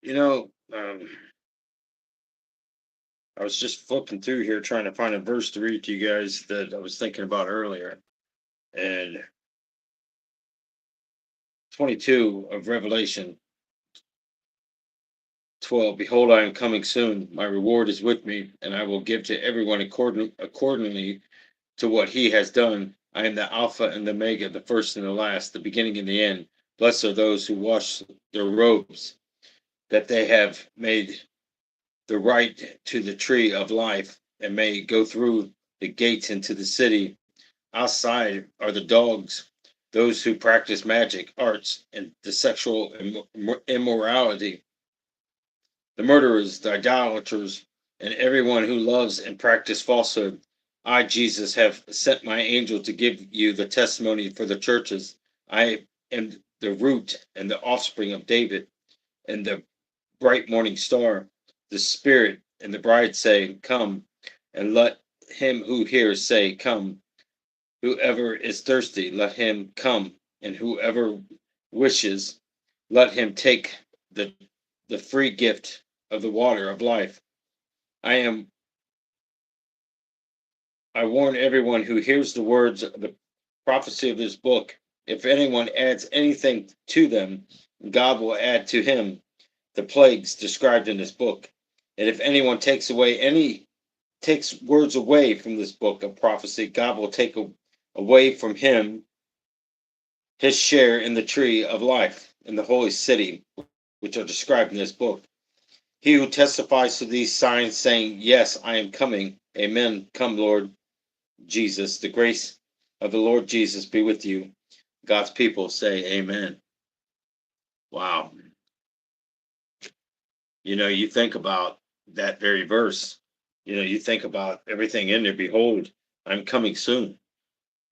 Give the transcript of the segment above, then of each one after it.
You know, I was just flipping through here trying to find a verse to read to you guys that I was thinking about earlier. And 22 of Revelation 12, behold, I am coming soon. My reward is with me, and I will give to everyone accordingly to what he has done. I am the Alpha and the Omega, the first and the last, the beginning and the end. Blessed are those who wash their robes, that they have made the right to the tree of life and may go through the gates into the city. Outside are the dogs, those who practice magic, arts, and the sexual immorality, the murderers, the idolaters, and everyone who loves and practices falsehood. I, Jesus, have sent my angel to give you the testimony for the churches. I am the root and the offspring of David, and the bright morning star. The Spirit and the bride say, come, and let him who hears say, come. Whoever is thirsty, let him come, and whoever wishes, let him take the, the free gift of the water of life. I am I warn everyone who hears the words of the prophecy of this book. If anyone adds anything to them, God will add to him the plagues described in this book. And if anyone takes words away from this book of prophecy, God will take away from him his share in the tree of life in the holy city, which are described in this book. He who testifies to these signs, saying, yes, I am coming. Amen. Come, Lord Jesus. The grace of the Lord Jesus be with you. God's people say amen. Wow. You think about that very verse. You think about everything in there. Behold, I'm coming soon.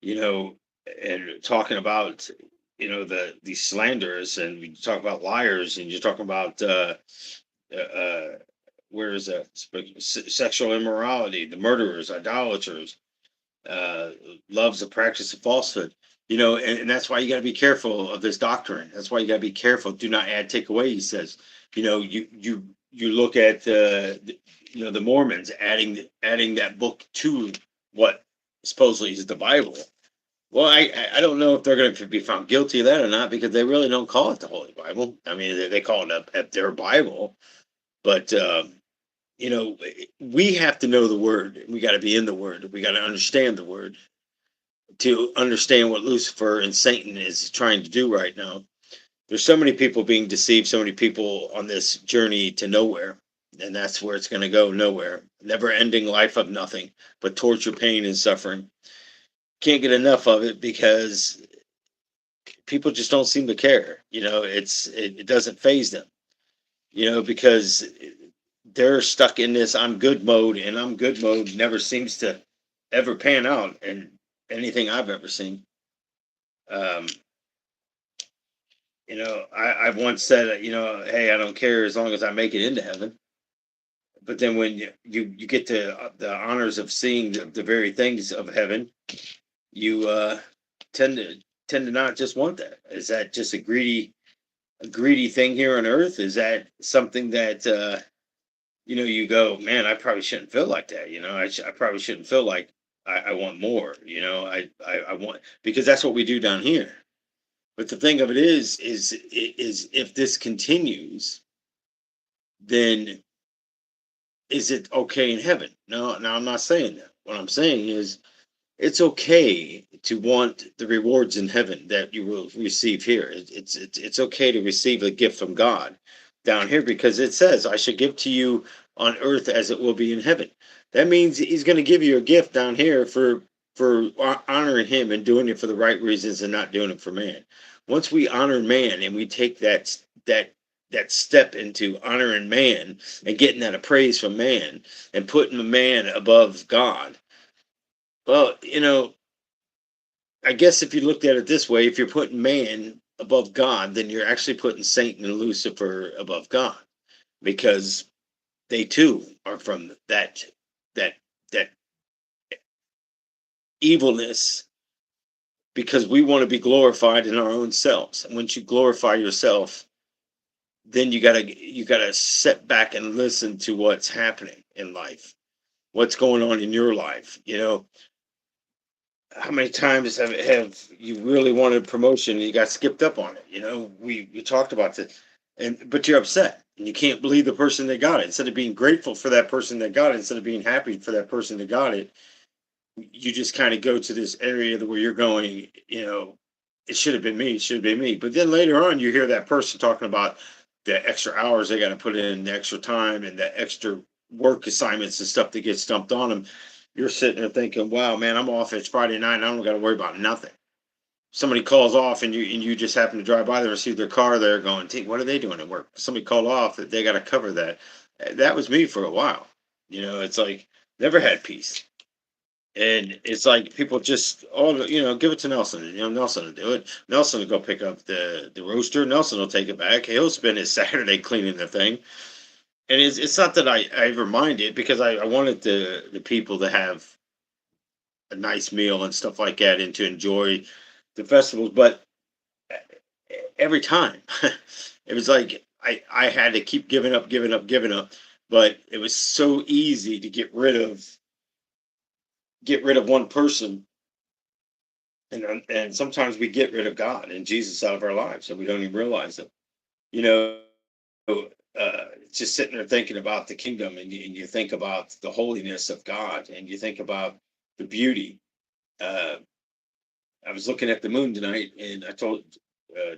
You know, and talking about these slanders, and we talk about liars, and you're talking about uh where is that sexual immorality, the murderers, idolaters, uh loves the practice of falsehood. And that's why you got to be careful of this doctrine. That's why you got to be careful. Do not add, take away, he says. You look at the Mormons adding that book to what supposedly is the Bible. Well, I don't know if they're going to be found guilty of that or not, because they really don't call it the Holy Bible. I mean, they call it their Bible. But we have to know the Word. We got to be in the Word. We got to understand the Word to understand what Lucifer and Satan is trying to do right now. There's so many people being deceived, so many people on this journey to nowhere, and that's where it's going to go, nowhere. Never ending life of nothing but torture, pain, and suffering. Can't get enough of it because people just don't seem to care. It doesn't phase them. Because they're stuck in this I'm good mode, and I'm good mode never seems to ever pan out in anything I've ever seen. Um, I've once said, hey, I don't care as long as I make it into heaven. But then when you get to the honors of seeing the very things of heaven, you tend to tend to not just want that. Is that just a greedy thing here on earth? Is that something that you go, man, I probably shouldn't feel like that. I probably shouldn't feel like I want more. I want, because that's what we do down here. But the thing of it is if this continues, then is it okay in heaven? No, I'm not saying that. What I'm saying is it's okay to want the rewards in heaven that you will receive here. It's okay to receive a gift from God down here, because it says, I should give to you on earth as it will be in heaven. That means he's going to give you a gift down here for honoring him and doing it for the right reasons and not doing it for man. Once we honor man and we take that step into honoring man and getting that appraise from man and putting the man above God, well, I guess if you looked at it this way, if you're putting man above God, then you're actually putting Satan and Lucifer above God, because they too are from that that evilness, because we want to be glorified in our own selves. And once you glorify yourself, then you gotta sit back and listen to what's happening in life, what's going on in your life. How many times have you really wanted promotion and you got skipped up on it? We talked about this, but you're upset and you can't believe the person that got it. Instead of being grateful for that person that got it, instead of being happy for that person that got it, you just kind of go to this area where you're going, it should have been me, it should have been me. But then later on, you hear that person talking about the extra hours they got to put in, the extra time, and the extra work assignments and stuff that gets dumped on them. You're sitting there thinking, "Wow, man, I'm off. It's Friday night. And I don't got to worry about nothing." Somebody calls off, and you just happen to drive by there and see their car there, going, "Gee, what are they doing at work?" Somebody called off that they got to cover that. That was me for a while. It's like never had peace. And it's like people just, give it to Nelson. Nelson will do it. Nelson will go pick up the roaster. Nelson will take it back. He'll spend his Saturday cleaning the thing. And it's not that I ever mind it, because I wanted the people to have a nice meal and stuff like that, and to enjoy the festivals. But every time it was like I had to keep giving up, giving up, giving up. But it was so easy to get rid of one person. And sometimes we get rid of God and Jesus out of our lives, and we don't even realize it. You know, just sitting there thinking about the kingdom, and you think about the holiness of God, and you think about the beauty. Uh, I was looking at the moon tonight, and I told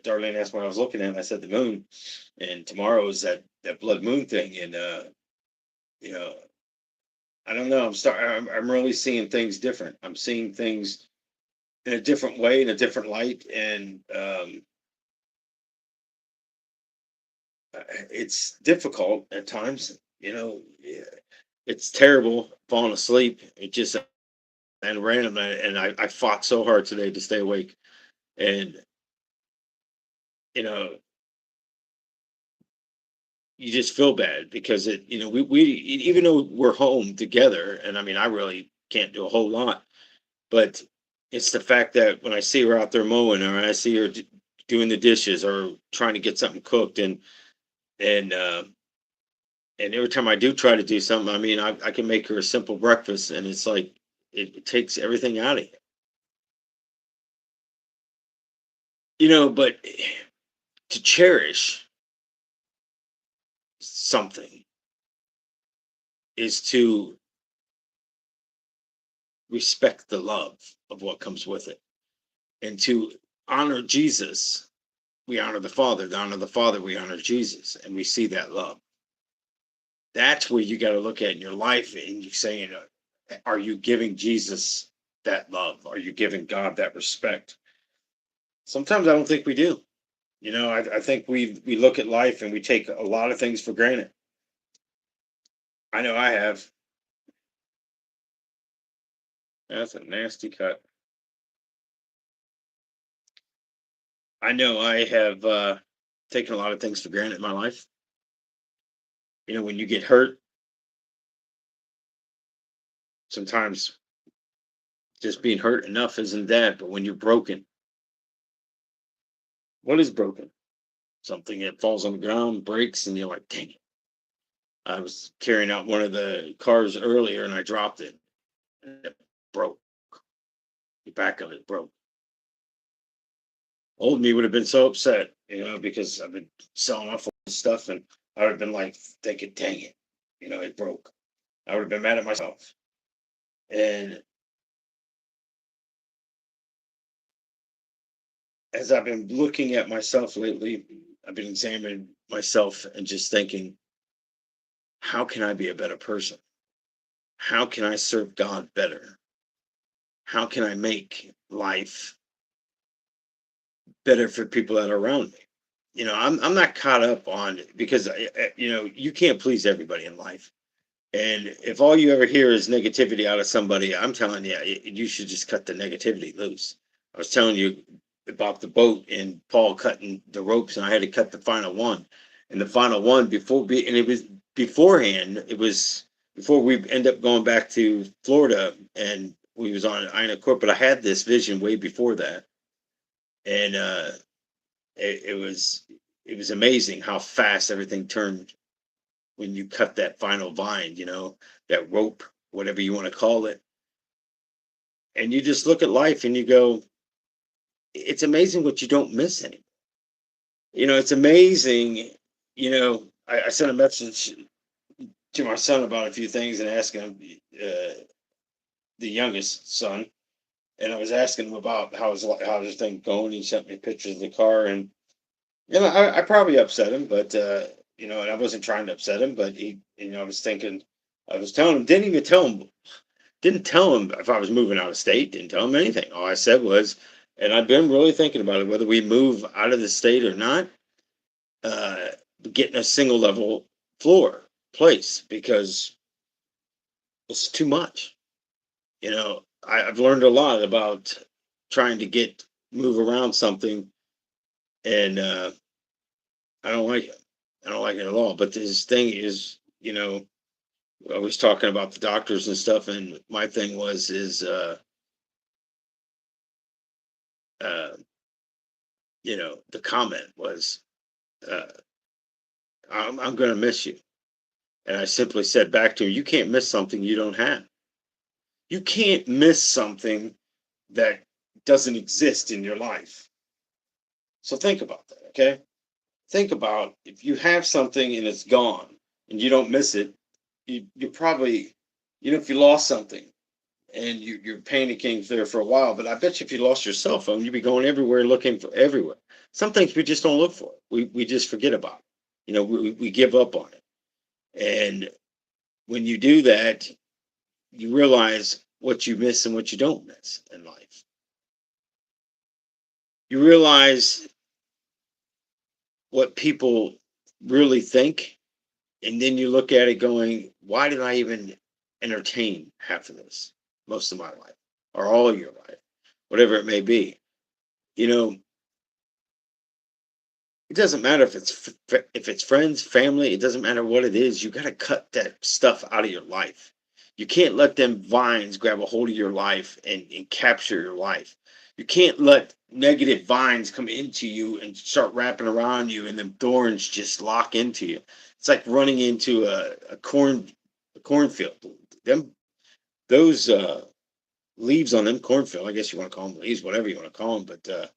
Darlene, asked what I was looking at, and I said the moon, and tomorrow is that blood moon thing, and you know, I don't know. I'm really seeing things different. I'm seeing things in a different way, in a different light, and it's difficult at times. Yeah, it's terrible falling asleep. It just and random, and I fought so hard today to stay awake, and you know you just feel bad because we even though we're home together, and I mean I really can't do a whole lot, but it's the fact that when I see her out there mowing, or I see her doing the dishes, or trying to get something cooked, and and every time I do try to do something, I mean, I can make her a simple breakfast, and it's like it takes everything out of you, But to cherish something is to respect the love of what comes with it, and to honor Jesus. We honor the Father. To honor the Father, we honor Jesus, and we see that love. That's where you got to look at in your life, and you saying, are you giving Jesus that love? Are you giving God that respect? Sometimes I don't think we do. I think we look at life and we take a lot of things for granted. I know I have. That's a nasty cut. I know I have taken a lot of things for granted in my life. When you get hurt, sometimes just being hurt enough isn't that. But when you're broken, what is broken? Something that falls on the ground, breaks, and you're like, dang it. I was carrying out one of the cars earlier and I dropped it, and it broke. The back of it broke. Old me would have been so upset, because I've been selling off all this stuff, and I would have been like thinking, dang it, it broke. I would have been mad at myself. And as I've been looking at myself lately, I've been examining myself and just thinking, how can I be a better person? How can I serve God better? How can I make life better for people that are around me? I'm not caught up on, because you can't please everybody in life. And if all you ever hear is negativity out of somebody, I'm telling you, you should just cut the negativity loose. I was telling you about the boat and Paul cutting the ropes, and I had to cut the final one. And the final one and it was beforehand. It was before we end up going back to Florida, and we was on Ina Court. But I had this vision way before that, and it was. it was amazing how fast everything turned when you cut that final vine, that rope, whatever you want to call it. And you just look at life and you go, it's amazing what you don't miss anymore. It's amazing. I sent a message to my son about a few things and asking him, the youngest son, and I was asking him about how's his thing going. He sent me pictures of the car, and I probably upset him, but and I wasn't trying to upset him, but I was thinking, I was telling him, didn't tell him if I was moving out of state, didn't tell him anything. All I said was, and I've been really thinking about it, whether we move out of the state or not, uh, getting a single level place, because it's too much. I've learned a lot about trying to move around something, and I don't like it. I don't like it at all. But this thing is, I was talking about the doctors and stuff, and my thing is uh, the comment was, uh, I'm going to miss you. And I simply said back to him, you can't miss something you don't have. You can't miss something that doesn't exist in your life. So think about that, okay? Think about if you have something and it's gone and you don't miss it, you probably, if you lost something and you're panicking there for a while, but I bet you if you lost your cell phone, you'd be going everywhere looking for everywhere. Some things we just don't look for. We just forget about it. We give up on it. And when you do that, you realize what you miss and what you don't miss in life. You realize what people really think, and then you look at it going, why did I even entertain half of this most of my life, or all of your life, whatever it may be? You know, it doesn't matter if it's friends, family. It doesn't matter what it is. You got to cut that stuff out of your life. You can't let them vines grab a hold of your life and capture your life. You can't let negative vines come into you and start wrapping around you, and then thorns just lock into you. It's like running into a cornfield. Them those leaves on them cornfield. I guess you want to call them leaves, whatever you want to call them, but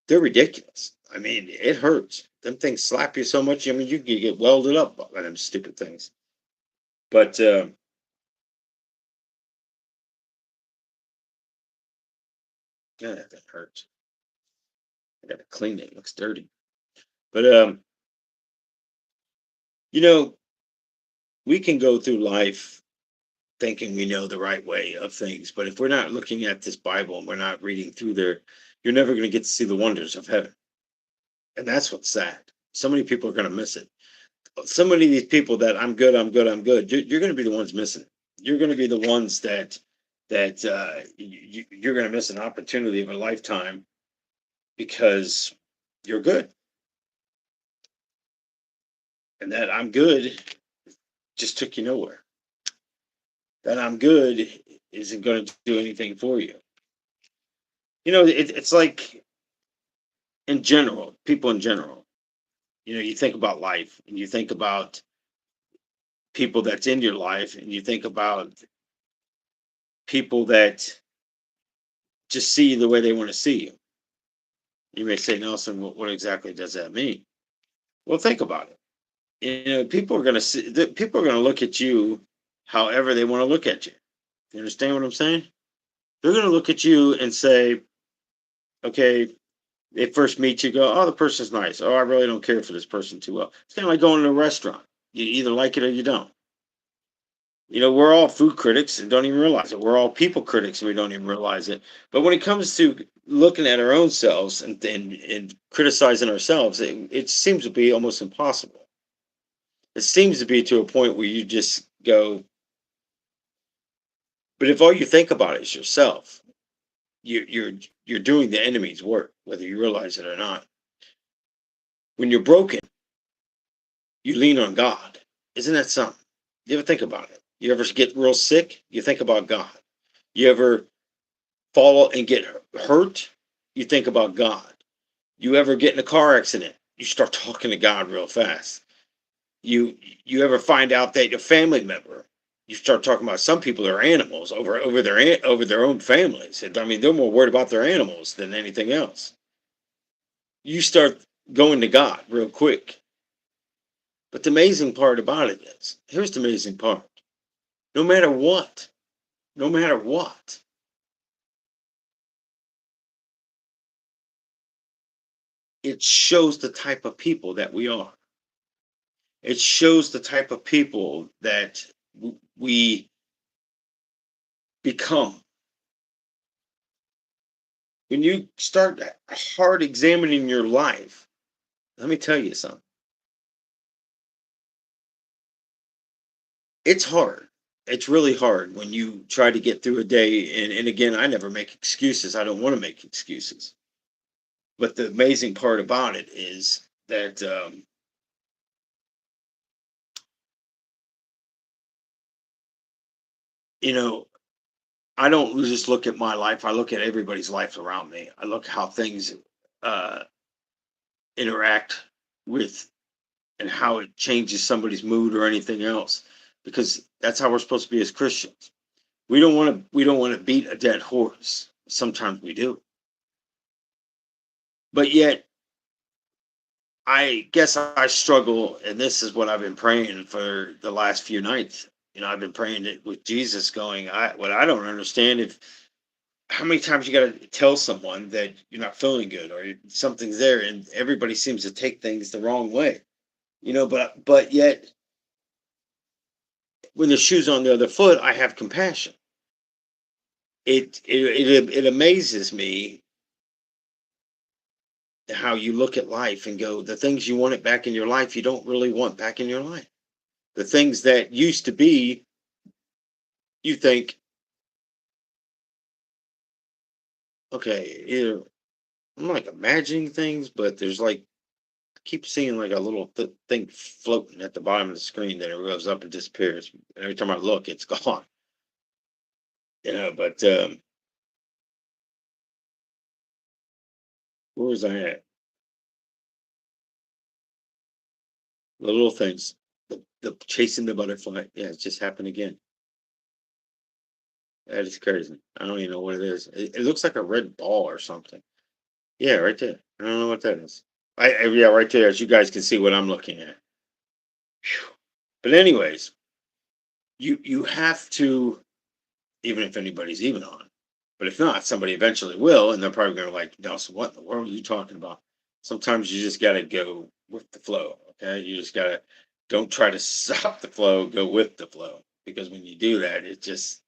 they're ridiculous. I mean, it hurts. Them things slap you so much. I mean, you can get welded up by them stupid things. But yeah, that hurts. I got to clean it. It looks dirty. But you know, we can go through life thinking we know the right way of things, but if we're not looking at this Bible and we're not reading through there, you're never going to get to see the wonders of heaven. And that's what's sad. So many people are going to miss it. So many of these people that I'm good, I'm good, I'm good. You're going to be the ones missing it. You're going to be the ones that you're going to miss an opportunity of a lifetime because you're good. And that I'm good just took you nowhere. That I'm good isn't going to do anything for you. It's like in general, people in general. You think about life and you think about people that's in your life and you think about people that just see you the way they want to see you. You may say, Nelson, what exactly does that mean? Well, think about it. People are going to people are going to look at you however they want to look at you. You understand what I'm saying? They're going to look at you and say, okay, they first meet you, go, oh, the person's nice. Oh, I really don't care for this person too well. It's kind of like going to a restaurant. You either like it or you don't. We're all food critics and don't even realize it. We're all people critics and we don't even realize it. But when it comes to looking at our own selves and criticizing ourselves, it seems to be almost impossible. It seems to be to a point where you just go, but if all you think about is yourself, you're doing the enemy's work, whether you realize it or not. When you're broken, you lean on God. Isn't that something? You ever think about it? You ever get real sick? You think about God. You ever fall and get hurt? You think about God. You ever get in a car accident? you start talking to God real fast. You you ever find out that a family member, you start talking about, some people are animals over their own families. And I mean, they're more worried about their animals than anything else. You start going to God real quick. But the amazing part about it is, here's the amazing part. No matter what, no matter what, it shows the type of people that we are. It shows the type of people that we become. When you start hard examining your life, let me tell you something. It's hard. It's really hard when you try to get through a day. And again, I never make excuses. I don't want to make excuses. But the amazing part about it is that, you know, I don't just look at my life. I look at everybody's life around me. I look how things uh, interact with, and how it changes somebody's mood or anything else, because that's how we're supposed to be as Christians. We don't want to beat a dead horse. Sometimes we do, but yet I guess I struggle, and this is what I've been praying for the last few nights. I've been praying it with Jesus, going, what I don't understand, if how many times you got to tell someone that you're not feeling good or something's there, and everybody seems to take things the wrong way. But yet, when the shoe's on the other foot, I have compassion. It amazes me how you look at life and go, the things you wanted back in your life, you don't really want back in your life. The things that used to be, you think, okay, I'm like imagining things, but there's like, I keep seeing like a little thing floating at the bottom of the screen, that it goes up and disappears. And every time I look, it's gone. But where was I at? The little things, the chasing the butterfly. Yeah, it just happened again. That is crazy. I don't even know what it is. It looks like a red ball or something. Yeah, right there. I don't know what that is. Yeah, right there. As you guys can see what I'm looking at. Phew. But anyways, you have to, even if anybody's even on. But if not, somebody eventually will, and they're probably going to like, Nelson, what in the world are you talking about? Sometimes you just got to go with the flow. Okay, you just got to, don't try to stop the flow. Go with the flow, because when you do that, it just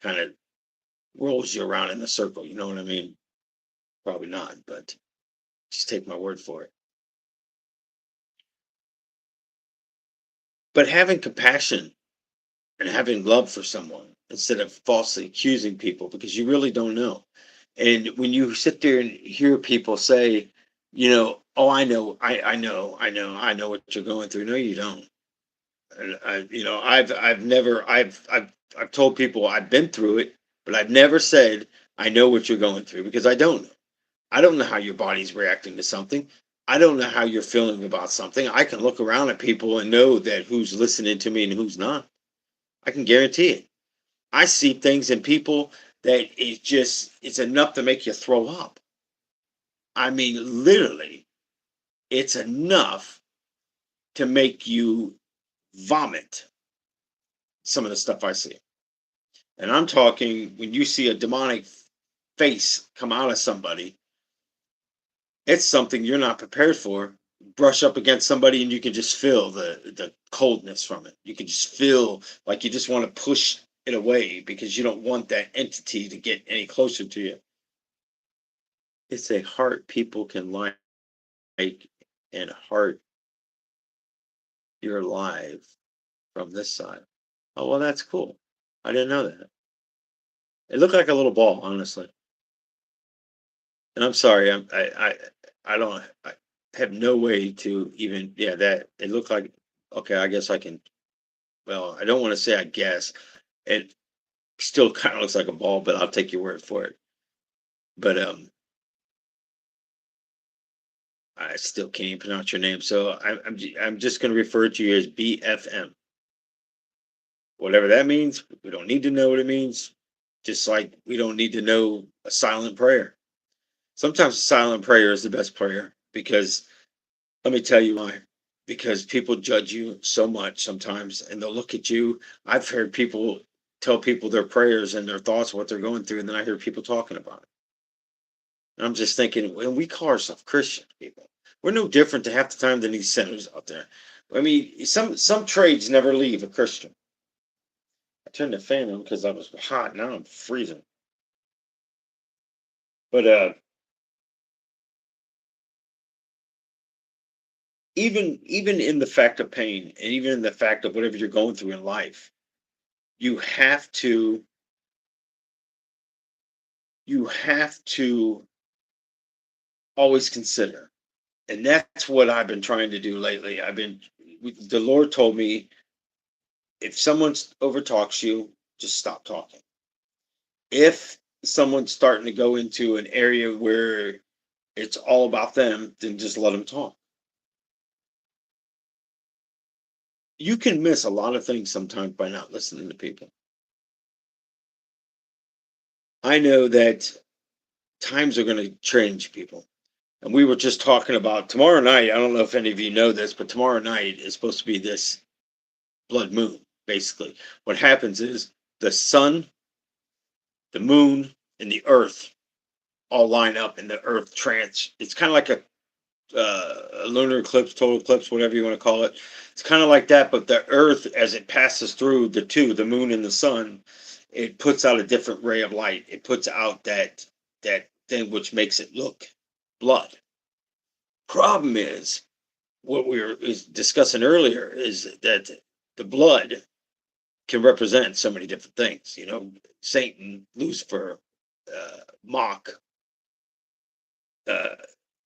kind of rolls you around in a circle. You know what I mean? Probably not, but just take my word for it. But having compassion and having love for someone, instead of falsely accusing people, because you really don't know. And when you sit there and hear people say, oh, I know what you're going through. No, you don't. And I've told people I've been through it, but I've never said I know what you're going through, because I don't know. I don't know how your body's reacting to something. I don't know how you're feeling about something. I can look around at people and know that who's listening to me and who's not. I can guarantee it. I see things in people that it's enough to make you throw up. I mean, literally, it's enough to make you vomit, some of the stuff I see. And I'm talking, when you see a demonic face come out of somebody, it's something you're not prepared for. Brush up against somebody and you can just feel the coldness from it. You can just feel like you just want to push it away, because you don't want that entity to get any closer to you. It's a heart people can like, and heart your life from this side. Oh, well, that's cool. I didn't know that. It looked like a little ball, honestly. And I'm sorry, I don't, I have no way to even, yeah, that it looked like, okay, I guess I can, well, I don't want to say I guess. It still kind of looks like a ball, but I'll take your word for it. But I still can't even pronounce your name, so I'm just going to refer to you as BFM. Whatever that means, we don't need to know what it means. Just like we don't need to know a silent prayer. Sometimes a silent prayer is the best prayer because let me tell you why. Because people judge you so much sometimes and they'll look at you. I've heard people tell people their prayers and their thoughts, what they're going through, and then I hear people talking about it. And I'm just thinking, when we call ourselves Christian people, we're no different to half the time than these sinners out there. I mean, some trades never leave a Christian. I turned the fan on because I was hot. Now I'm freezing. But even in the fact of pain, and even in the fact of whatever you're going through in life, you have to you have to always consider. And that's what I've been trying to do lately. The Lord told me, if someone overtalks you, just stop talking. If someone's starting to go into an area where it's all about them, then just let them talk. You can miss a lot of things sometimes by not listening to people. I know that times are going to change, people. And we were just talking about tomorrow night. I don't know if any of you know this, but tomorrow night is supposed to be this blood moon, basically. What happens is the sun, the moon, and the earth all line up in the earth trance. It's kind of like a lunar eclipse, total eclipse, whatever you want to call it. It's kind of like that, but the earth, as it passes through the moon and the sun, it puts out a different ray of light. It puts out that thing which makes it look blood. Problem is, what we were discussing earlier is that the blood can represent so many different things. Satan, Lucifer, mock uh,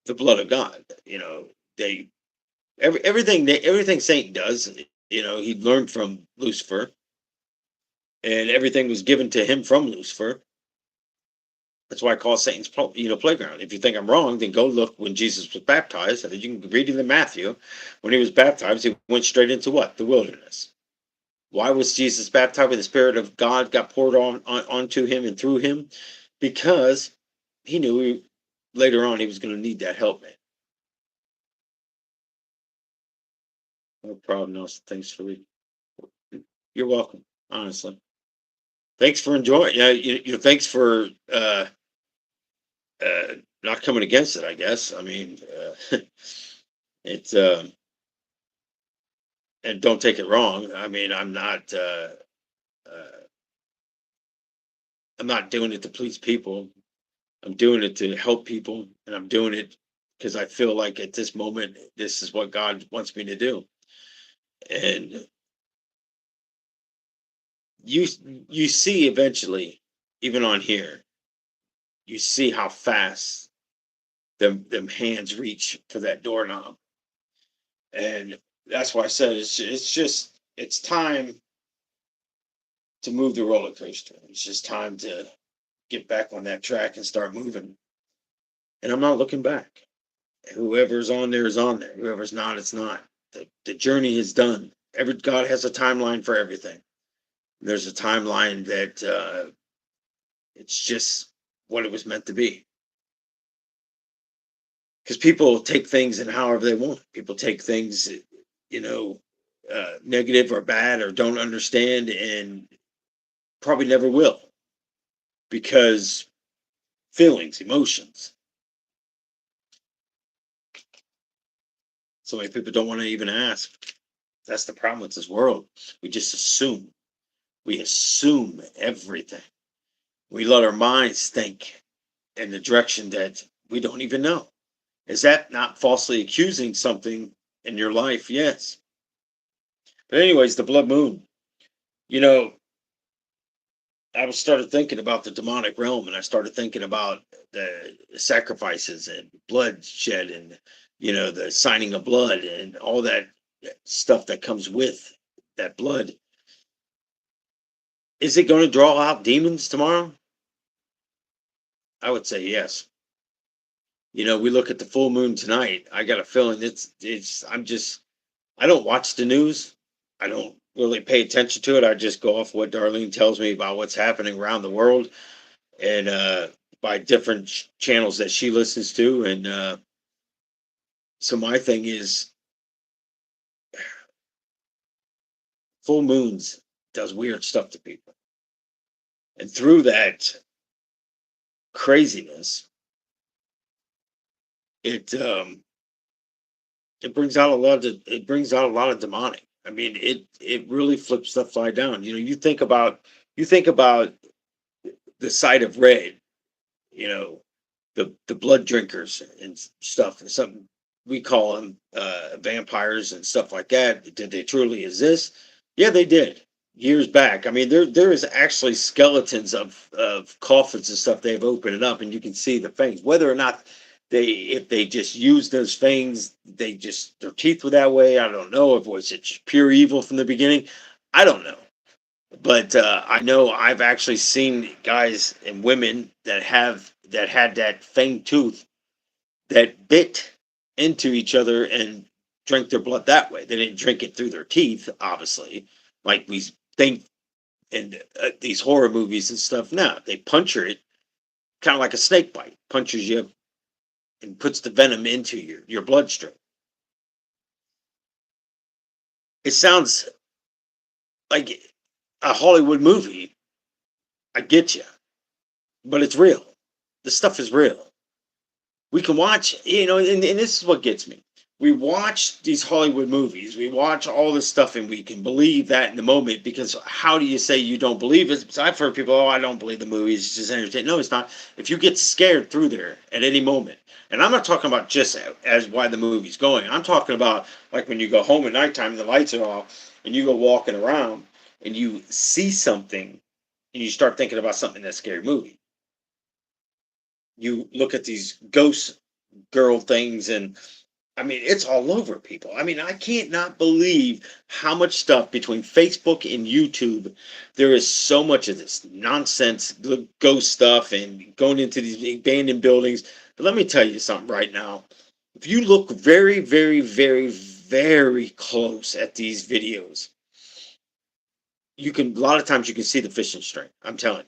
the blood of God. They everything Satan does. He learned from Lucifer, and everything was given to him from Lucifer. That's why I call Satan's playground. If you think I'm wrong, then go look when Jesus was baptized. You can read it in Matthew. When he was baptized, he went straight into what? The wilderness. Why was Jesus baptized? When the Spirit of God got poured onto him and through him? Because he knew later on he was going to need that help, man. No problem, Nelson. Thanks for reading. You're welcome, honestly. Thanks for enjoying. Yeah, thanks for uh, not coming against it. I guess. I mean, it's and don't take it wrong. I mean, uh, I'm not doing it to please people. I'm doing it to help people, and I'm doing it because I feel like at this moment, this is what God wants me to do. And you you see eventually, even on here, you see how fast them hands reach for that doorknob, and that's why I said it's time to move the roller coaster. It's just time to get back on that track and start moving. And I'm not looking back. Whoever's on there is on there. Whoever's not, it's not. The journey is done. God has a timeline for everything. There's a timeline that it's just what it was meant to be. Because people take things and however they want. People take things, you know, negative or bad or don't understand and probably never will because feelings, emotions. So many people don't want to even ask. That's the problem with this world. We just assume. We assume everything. We let our minds think in the direction that we don't even know. Is that not falsely accusing something in your life? Yes. But anyways, the blood moon. You know, I started thinking about the demonic realm, and I started thinking about the sacrifices and bloodshed, and the signing of blood and all that stuff that comes with that blood. Is it going to draw out demons tomorrow? I would say yes. We look at the full moon tonight. I got a feeling I don't watch the news. I don't really pay attention to it. I just go off what Darlene tells me about what's happening around the world, and by different channels that she listens to. And so my thing is, full moons does weird stuff to people. And through that craziness, it it brings out a lot of demonic. I mean, it really flips stuff fly down. You think about the sight of red, you know, the blood drinkers and stuff, and something we call them vampires and stuff like that. Did they truly exist? Yeah, they did years back. I mean, there is actually skeletons of coffins and stuff they've opened it up, and you can see the fangs. Whether or not if they just used those fangs, their teeth were that way. I don't know. If it was it's pure evil from the beginning, I don't know. But I know I've actually seen guys and women that had that fang tooth that bit into each other and drank their blood that way. They didn't drink it through their teeth, obviously, like we think in these horror movies and stuff. No, they puncture it kind of like a snake bite, punches you and puts the venom into your bloodstream. It sounds like a Hollywood movie. I get you, but it's real. The stuff is real. We can watch, and this is what gets me. We watch these Hollywood movies, we watch all this stuff, and we can believe that in the moment, because how do you say you don't believe it? So I've heard people, oh, I don't believe the movies, it's just entertaining. No, it's not. If you get scared through there at any moment, and I'm not talking about just as why the movie's going, I'm talking about like when you go home at nighttime and the lights are off, and you go walking around, and you see something, and you start thinking about something in that scary movie. You look at these ghost girl things, and I mean, it's all over people. I mean, I can't not believe how much stuff between Facebook and YouTube. There is so much of this nonsense, ghost stuff, and going into these abandoned buildings. But let me tell you something right now. If you look very, very, very, very close at these videos, a lot of times you can see the fishing string. I'm telling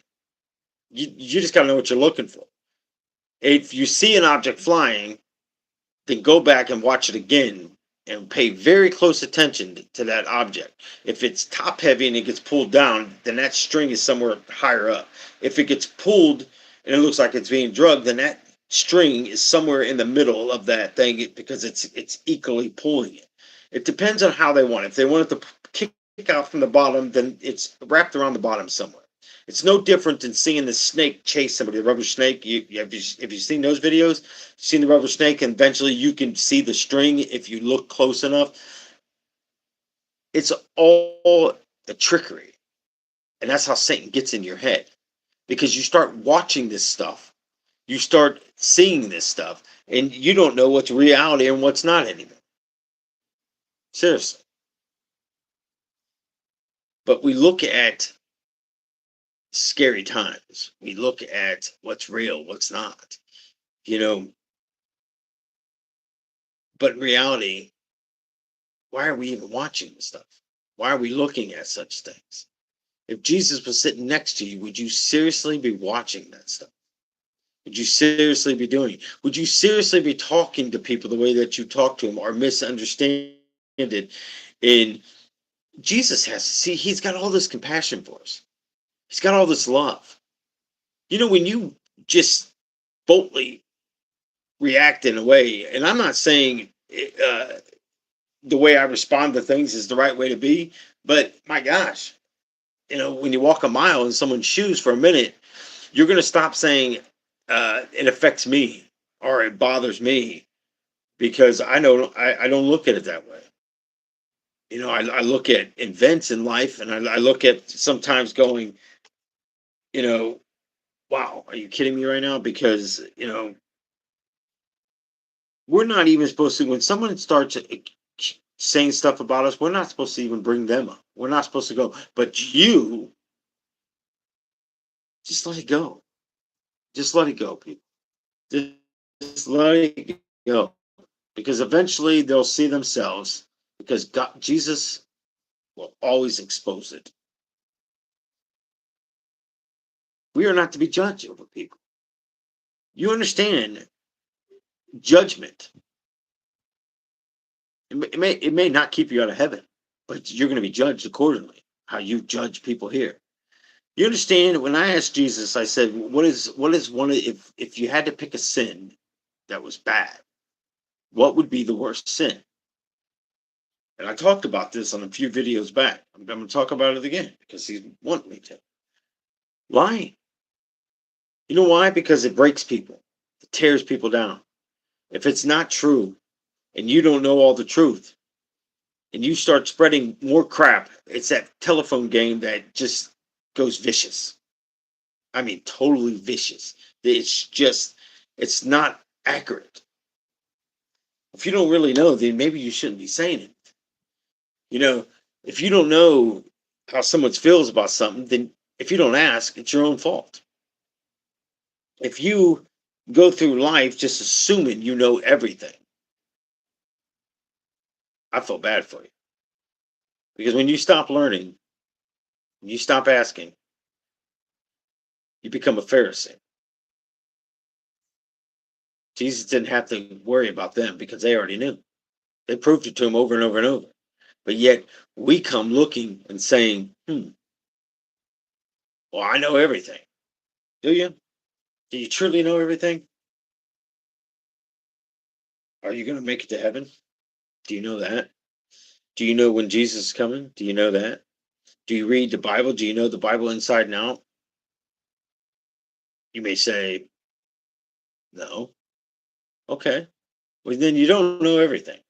you. You just got to know what you're looking for. If you see an object flying, then go back and watch it again and pay very close attention to that object. If it's top heavy and it gets pulled down, then that string is somewhere higher up. If it gets pulled and it looks like it's being drugged, then that string is somewhere in the middle of that thing, because it's equally pulling it. It depends on how they want it. If they want it to kick out from the bottom, then it's wrapped around the bottom somewhere. It's no different than seeing the snake chase somebody, the rubber snake. Have you seen those videos? Seen the rubber snake, and eventually you can see the string if you look close enough. It's all a trickery. And that's how Satan gets in your head. Because you start watching this stuff. You start seeing this stuff. And you don't know what's reality and what's not anymore. Seriously. But we look at scary times. We look at what's real, what's not. You know, but in reality, why are we even watching this stuff? Why are we looking at such things? If Jesus was sitting next to you, would you seriously be watching that stuff? Would you seriously be doing it? Would you seriously be talking to people the way that you talk to them, or misunderstand it? And he's got all this compassion for us. He's got all this love. When you just boldly react in a way, and I'm not saying the way I respond to things is the right way to be, but my gosh, when you walk a mile in someone's shoes for a minute, you're going to stop saying it affects me or it bothers me, because I know I don't look at it that way. I look at events in life, and I look at sometimes going, wow, are you kidding me right now? Because, we're not even supposed to, when someone starts saying stuff about us, we're not supposed to even bring them up. We're not supposed to go, but you just let it go. Just let it go, people. Just Just let it go. Because eventually they'll see themselves, because God, Jesus will always expose it. We are not to be judged over people. You understand judgment. It may not keep you out of heaven, but you're going to be judged accordingly. How you judge people here. You understand? When I asked Jesus, I said, "What is one of, if you had to pick a sin that was bad, what would be the worst sin?" And I talked about this on a few videos back. I'm going to talk about it again because he's wanting me to. Lying. You know why? Because it breaks people. It tears people down. If it's not true and you don't know all the truth and you start spreading more crap, it's that telephone game that just goes vicious. I mean, totally vicious. It's not accurate. If you don't really know, then maybe you shouldn't be saying it. You know, if you don't know how someone feels about something, then if you don't ask, it's your own fault. If you go through life just assuming you know everything, I feel bad for you. Because when you stop learning, when you stop asking, you become a Pharisee. Jesus didn't have to worry about them because they already knew. They proved it to him over and over and over. But yet we come looking and saying, well, I know everything. Do you? Do you truly know everything? Are you going to make it to heaven? Do you know that? Do you know when Jesus is coming? Do you know that? Do you read the Bible? Do you know the Bible inside and out? You may say, no. Okay. Well, then you don't know everything.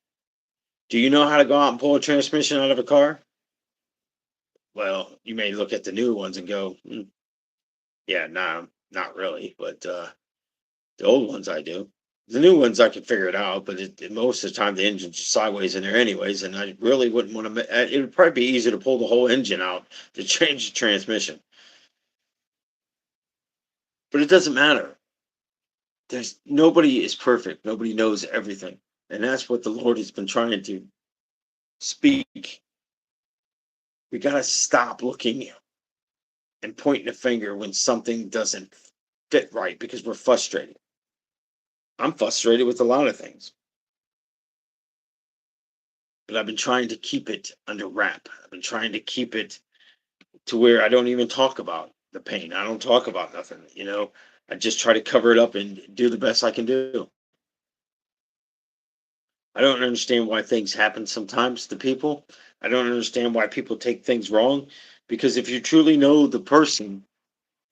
Do you know how to go out and pull a transmission out of a car? Well, you may look at the new ones and go, yeah, nah, not really. But the old ones I do. The new ones I can figure it out, but most of the time the engine's just sideways in there anyways, and I really wouldn't want to. It would probably be easier to pull the whole engine out to change the transmission. But it doesn't matter. There's nobody is perfect. Nobody knows everything, and that's what the Lord has been trying to speak. We got to stop looking and pointing a finger when something doesn't fit right because we're frustrated. I'm frustrated with a lot of things, but I've been trying to keep it under wrap. I've been trying to keep it to where I don't even talk about the pain. I don't talk about nothing. I just try to cover it up and do the best I can do. I don't understand why things happen sometimes to people. I don't understand why people take things wrong. Because if you truly know the person,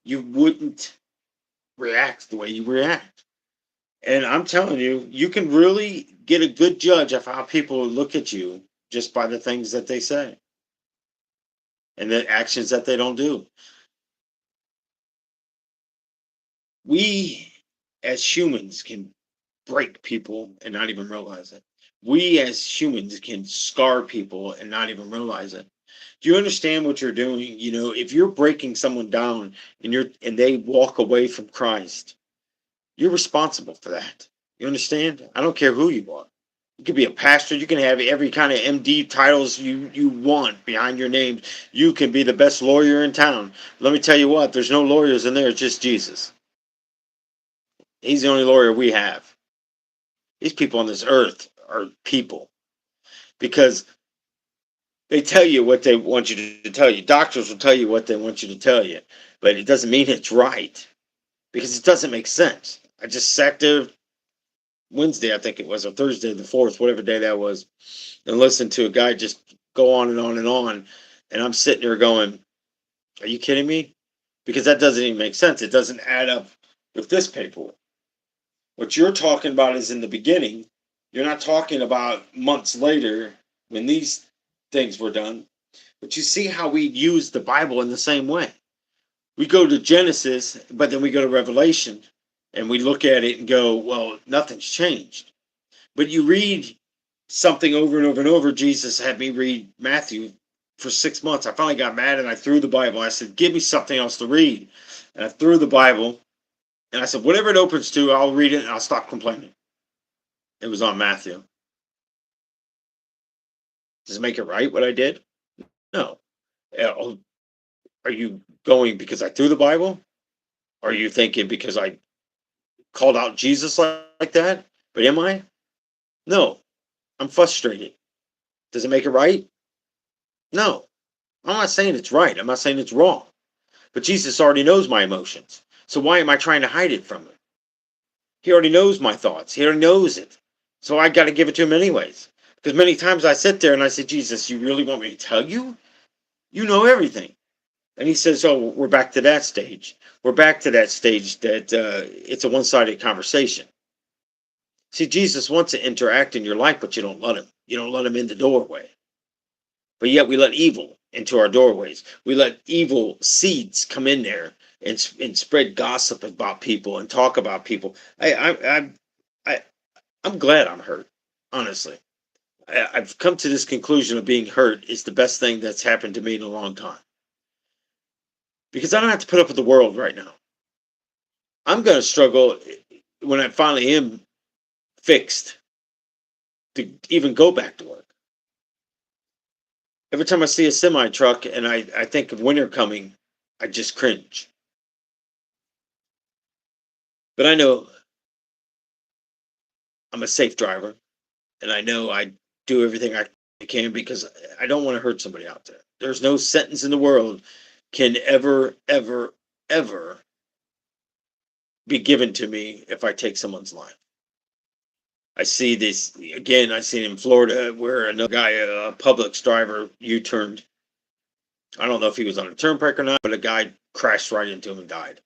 you wouldn't react the way you react. And I'm telling you, you can really get a good judge of how people look at you just by the things that they say and the actions that they don't do. We as humans can break people and not even realize it. We as humans can scar people and not even realize it. Do you understand what you're doing? If you're breaking someone down and they walk away from Christ, you're responsible for that. You understand? I don't care who you are. You could be a pastor. You can have every kind of MD titles you want behind your name. You can be the best lawyer in town. Let me tell you what, there's no lawyers in there, it's just Jesus. He's the only lawyer we have. These people on this earth are people because they tell you what they want you to tell you. Doctors will tell you what they want you to tell you, but it doesn't mean it's right because it doesn't make sense. I just sat there Wednesday, I think it was, or Thursday the 4th, whatever day that was, and listened to a guy just go on and on and on. And I'm sitting there going, are you kidding me? Because that doesn't even make sense. It doesn't add up with this paperwork. What you're talking about is in the beginning. You're not talking about months later when these things were done. But you see how we use the Bible in the same way. We go to Genesis, but then we go to Revelation and we look at it and go, well, nothing's changed. But you read something over and over and over. Jesus had me read Matthew for 6 months. I finally got mad and I threw the Bible. I said, give me something else to read. And I threw the Bible And I said, whatever it opens to, I'll read it and I'll stop complaining. It was on Matthew. Does it make it right what I did? No. Oh, are you going because I threw the Bible? Are you thinking because I called out Jesus like that? But am I? No. I'm frustrated. Does it make it right? No. I'm not saying it's right. I'm not saying it's wrong. But Jesus already knows my emotions. So why am I trying to hide it from him? He already knows my thoughts. He already knows it. So I got to give it to him anyways. Because many times I sit there and I say, Jesus, you really want me to tell you? You know everything. And he says, oh, we're back to that stage. We're back to that stage that it's a one-sided conversation. See, Jesus wants to interact in your life, but you don't let him. You don't let him in the doorway. But yet we let evil into our doorways. We let evil seeds come in there and spread gossip about people and talk about people. I I'm glad I'm hurt. Honestly, I've come to this conclusion of being hurt is the best thing that's happened to me in a long time because I don't have to put up with the world right now. I'm going to struggle when I finally am fixed to even go back to work. Every time I see a semi truck and I think of winter coming, I just cringe. But I know I'm a safe driver, and I know I do everything I can because I don't want to hurt somebody out there. There's no sentence in the world can ever be given to me if I take someone's life. I see this again. I seen in Florida where another guy, a Publix driver, U-turned. I don't know if he was on a turnpike or not, but a guy crashed right into him and died.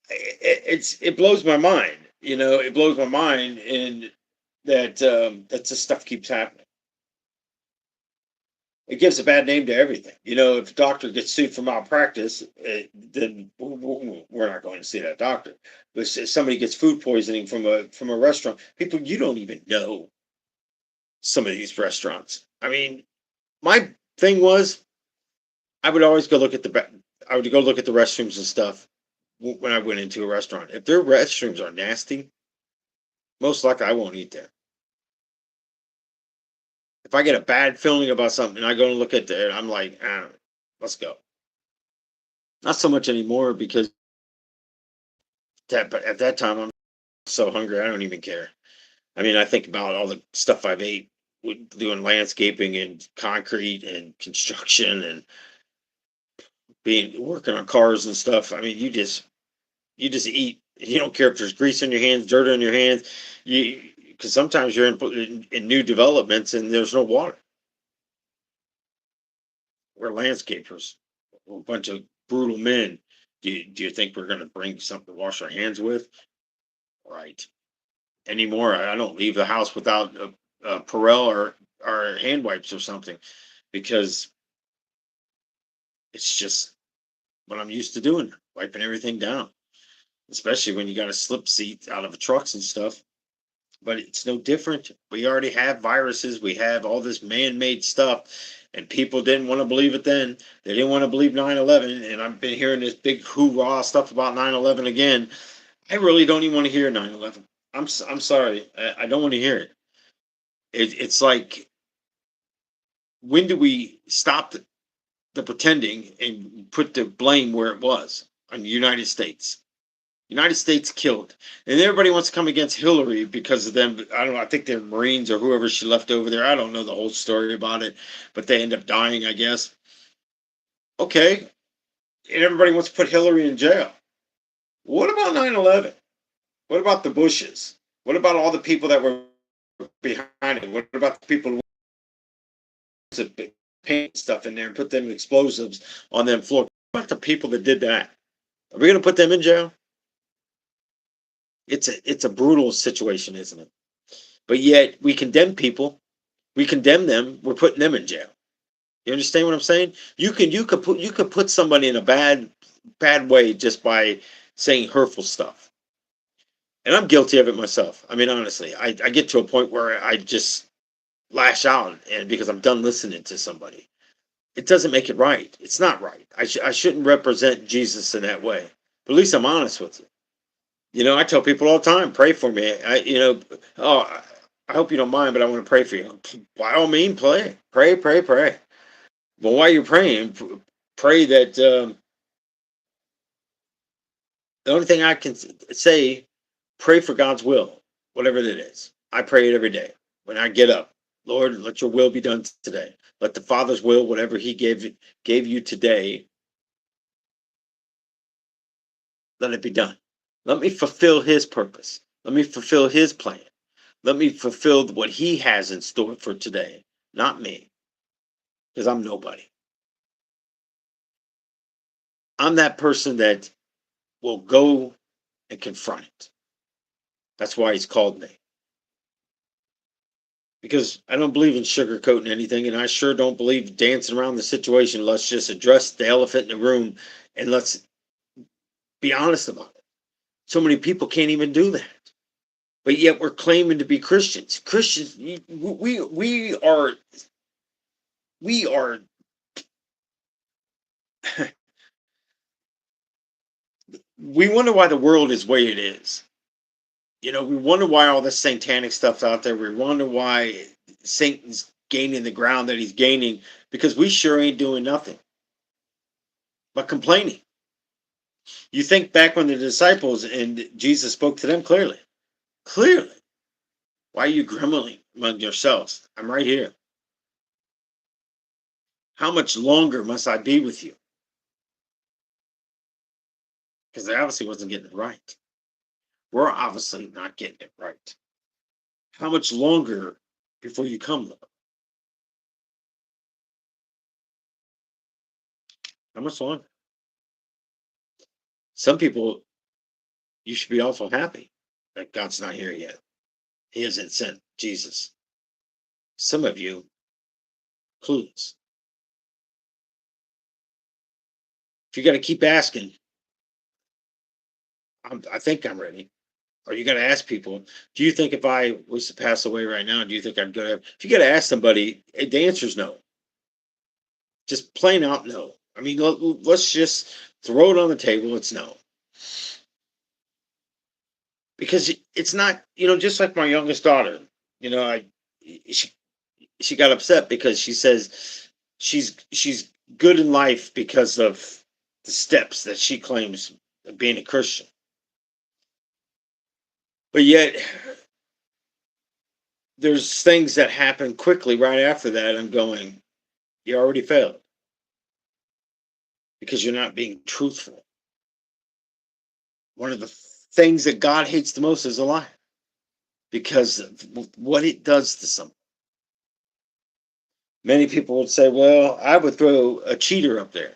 It blows my mind. You know, it blows my mind, and that this stuff keeps happening. It gives a bad name to everything. You know, if a doctor gets sued for malpractice, then we're not going to see that doctor. But if somebody gets food poisoning from a restaurant, people you don't even know some of these restaurants. I mean, my thing was I would always go look at I would go look at the restrooms and stuff when I went into a restaurant. If their restrooms are nasty, most likely I won't eat there. If I get a bad feeling about something and I go and look at there, I'm like, let's go. Not so much anymore because but at that time I'm so hungry I don't even care. I mean, I think about all the stuff I've ate with doing landscaping and concrete and construction and being working on cars and stuff. I mean, you just eat. You don't care if there's grease on your hands, dirt on your hands. You because sometimes you're in new developments and there's no water. We're landscapers. We're a bunch of brutal men. Do you think we're going to bring something to wash our hands with? Right. Anymore, I don't leave the house without a Perel or hand wipes or something because it's just what I'm used to doing, wiping everything down, especially when you got a slip seat out of the trucks and stuff. But it's no different. We already have viruses. We have all this man-made stuff, and people didn't want to believe it then. They didn't want to believe 9/11, and I've been hearing this big hoorah stuff about 9/11 again. I really don't even want to hear 9/11. I'm sorry. I don't want to hear it. It's like, when do we stop the pretending and put the blame where it was on the United States? United States killed, and everybody wants to come against Hillary because of them. I don't know. I think they're Marines or whoever she left over there. I don't know the whole story about it, but they end up dying, I guess. Okay, and everybody wants to put Hillary in jail. What about 9/11? What about the Bushes? What about all the people that were behind it? What about the people who paint stuff in there and put them explosives on them floor? What about the people that did that? Are we going to put them in jail? It's a brutal situation, isn't it? But yet we condemn people, we condemn them, we're putting them in jail. You understand what I'm saying? You could put somebody in a bad way just by saying hurtful stuff. And I'm guilty of it myself. I mean, honestly, I get to a point where I just lash out and because I'm done listening to somebody. It doesn't make it right. It's not right. I shouldn't represent Jesus in that way. But at least I'm honest with you. I tell people all the time, pray for me. Oh, I hope you don't mind, but I want to pray for you. By all means, pray, pray, pray. But while you're praying, pray that the only thing I can say, pray for God's will, whatever it is. I pray it every day when I get up. Lord, let your will be done today. Let the Father's will, whatever He gave you today, let it be done. Let me fulfill His purpose. Let me fulfill His plan. Let me fulfill what He has in store for today, not me, because I'm nobody. I'm that person that will go and confront it. That's why He's called me. Because I don't believe in sugarcoating anything, and I sure don't believe dancing around the situation. Let's just address the elephant in the room and let's be honest about it. So many people can't even do that. But yet we're claiming to be Christians. Christians, we are we wonder why the world is the way it is. We wonder why all this satanic stuff's out there. We wonder why Satan's gaining the ground that he's gaining, because we sure ain't doing nothing but complaining. You think back when the disciples and Jesus spoke to them clearly. Clearly. Why are you grumbling among yourselves? I'm right here. How much longer must I be with you? Because they obviously wasn't getting it right. We're obviously not getting it right. How much longer before you come, Lord? How much longer? Some people, you should be awful happy that God's not here yet. He hasn't sent Jesus. Some of you, clueless. If you got to keep asking, I think I'm ready. Or you got to ask people, do you think if I was to pass away right now, do you think I'd go to heaven? If you got to ask somebody, the answer is no. Just plain out no. I mean, let's just throw it on the table. It's no. Because it's not, just like my youngest daughter, I she she got upset because she says she's good in life because of the steps that she claims of being a Christian. But yet there's things that happen quickly right after that. I'm going, you already failed because you're not being truthful. One of the things that God hates the most is a lie, because of what it does to someone. Many people would say, well, I would throw a cheater up there.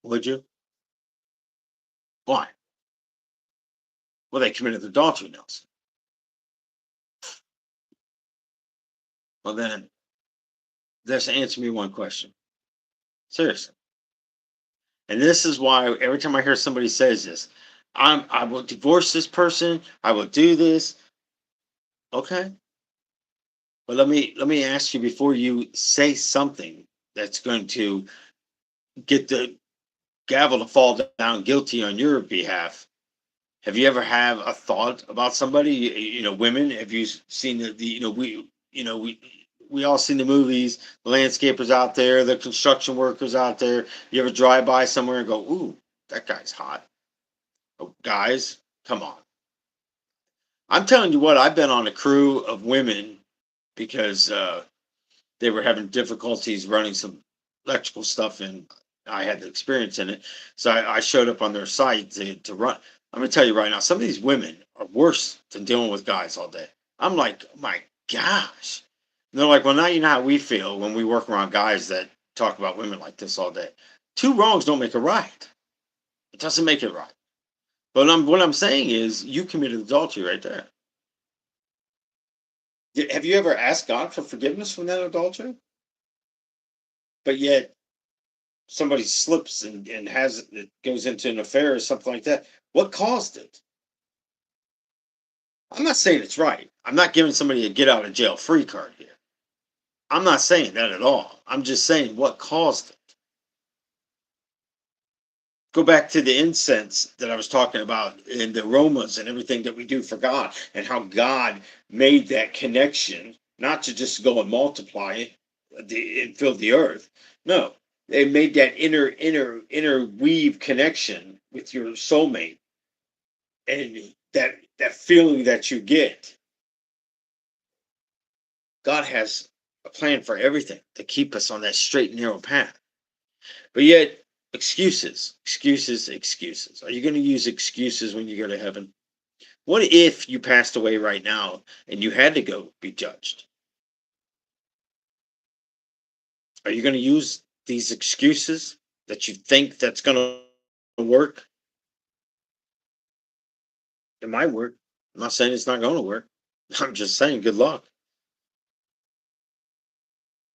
Would you? Why? Well, they committed adultery, Nelson. Well, then, just answer me one question. Seriously. And this is why every time I hear somebody says this, I will divorce this person. I will do this. Okay. But let me ask you, before you say something that's going to get the gavel to fall down guilty on your behalf. Have you ever have a thought about somebody? Women. Have you seen the we all seen the movies, the landscapers out there, the construction workers out there. You ever drive by somewhere and go, "Ooh, that guy's hot." Oh, guys, come on. I'm telling you what. I've been on a crew of women because they were having difficulties running some electrical stuff, and I had the experience in it. So I showed up on their site to run. I'm gonna tell you right now, some of these women are worse than dealing with guys all day. I'm like, my gosh. And they're like, well, now you know how we feel when we work around guys that talk about women like this all day. Two wrongs don't make a right. It doesn't make it right. But what I'm saying is, you committed adultery right there. Have you ever asked God for forgiveness from that adultery? But yet somebody slips and has it goes into an affair or something like that. What caused it? I'm not saying it's right. I'm not giving somebody a get out of jail free card here. I'm not saying that at all. I'm just saying what caused it. go back to the incense that I was talking about and the aromas and everything that we do for God and how God made that connection, not to just go and multiply and fill the earth. No, they made that interweave connection with your soulmate, and that feeling that you get. God has a plan for everything to keep us on that straight and narrow path. But yet, excuses, excuses, excuses. Are you going to use excuses when you go to heaven? What if you passed away right now and you had to go be judged? Are you going to use these excuses that you think that's going to work? It might work. I'm not saying it's not going to work. I'm just saying good luck.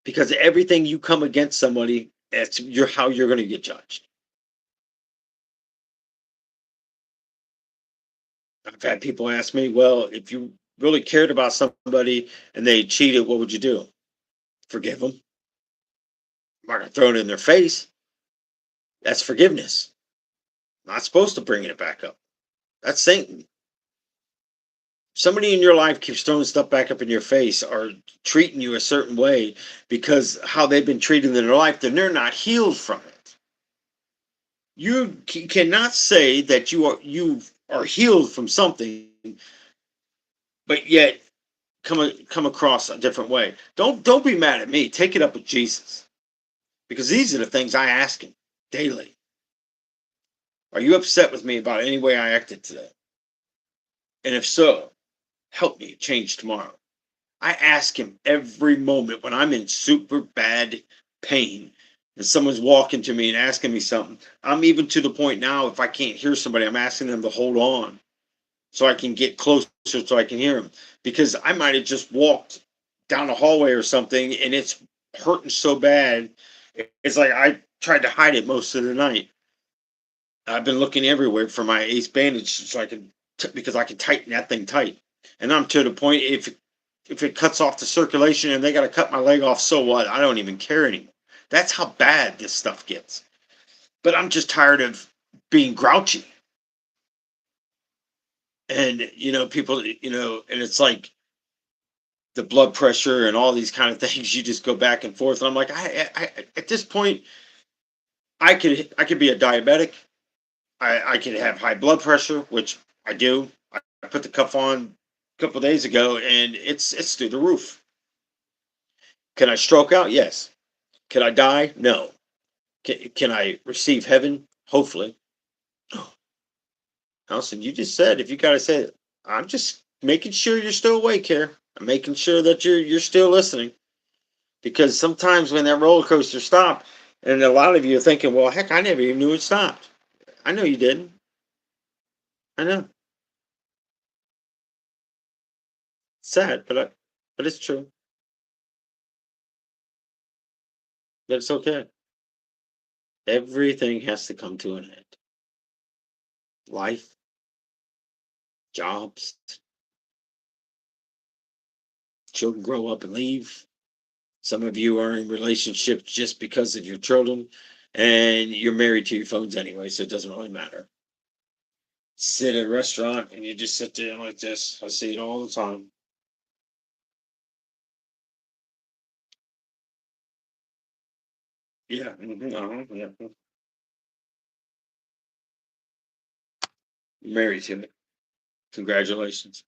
Because everything you come against somebody, that's how you're going to get judged. I've had people ask me, well, if you really cared about somebody and they cheated, what would you do? Forgive them? I'm not going to throw it in their face. That's forgiveness. I'm not supposed to bring it back up. That's Satan. Somebody in your life keeps throwing stuff back up in your face or treating you a certain way because how they've been treated in their life, then they're not healed from it. You cannot say that you are healed from something, but yet come across a different way. Don't be mad at me. Take it up with Jesus, because these are the things I ask him daily. Are you upset with me about any way I acted today? And if so, help me change tomorrow. I ask him every moment when I'm in super bad pain and someone's walking to me and asking me something. I'm even to the point now, if I can't hear somebody, I'm asking them to hold on so I can get closer so I can hear them. Because I might have just walked down a hallway or something and it's hurting so bad. It's like I tried to hide it most of the night. I've been looking everywhere for my ace bandage so I can, because I can tighten that thing tight. And I'm to the point, if it cuts off the circulation and they got to cut my leg off, so what? I don't even care anymore. That's how bad this stuff gets. But I'm just tired of being grouchy. And, people, and it's like the blood pressure and all these kind of things, you just go back and forth. And I'm like, I at this point, I could be a diabetic. I could have high blood pressure, which I do. I put the cuff on a couple of days ago and it's through the roof. Can I stroke out? Yes. Can I die? No. Can I receive heaven? Hopefully. Nelson, you just said if you gotta say it. I'm just making sure you're still awake here. I'm making sure that you're still listening. Because sometimes when that roller coaster stopped, and a lot of you are thinking, well, heck, I never even knew it stopped. I know you didn't. I know. Sad, but it's true. But it's okay. Everything has to come to an end. Life, jobs, children grow up and leave. Some of you are in relationships just because of your children, and you're married to your phones anyway, so it doesn't really matter. Sit at a restaurant and you just sit there like this. I see it all the time. Yeah, yeah. Married to it. Congratulations.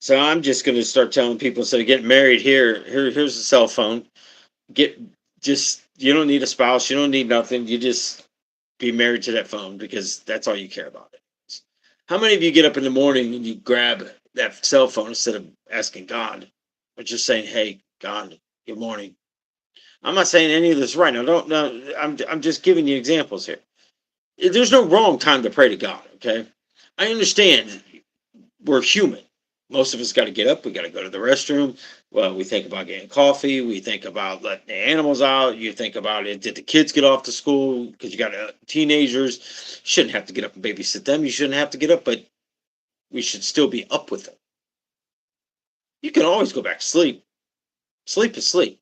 So I'm just going to start telling people instead of getting married, here's a cell phone. Get just You don't need a spouse. You don't need nothing. You just be married to that phone because that's all you care about. How many of you get up in the morning and you grab that cell phone instead of asking God, but just saying, "Hey, God, good morning." I'm not saying any of this right now. Don't no. I'm just giving you examples here. There's no wrong time to pray to God. Okay, I understand we're human. Most of us got to get up. We got to go to the restroom. Well, we think about getting coffee. We think about letting the animals out. You think about it. Did the kids get off to school? Because you got teenagers. Shouldn't have to get up and babysit them. You shouldn't have to get up, but we should still be up with them. You can always go back to sleep. Sleep is sleep.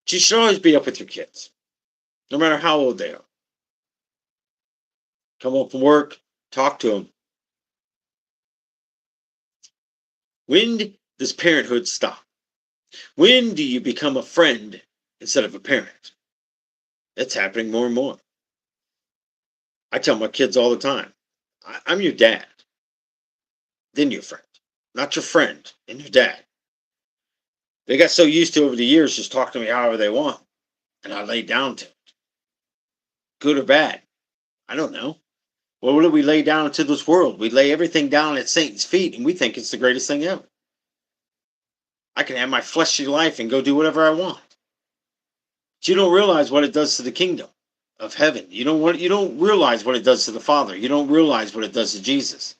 You should always be up with your kids, no matter how old they are. Come home from work, talk to them. When does parenthood stop? When do you become a friend instead of a parent? It's happening more and more. I tell my kids all the time, I'm your dad, then your friend, not your friend and your dad. They got so used to over the years just talking to me however they want, and I lay down to it, good or bad. I don't know. Well, what do we lay down into this world? We lay everything down at Satan's feet, and we think it's the greatest thing ever. I can have my fleshly life and go do whatever I want. But you don't realize what it does to the kingdom of heaven. You don't realize what it does to the Father. You don't realize what it does to Jesus.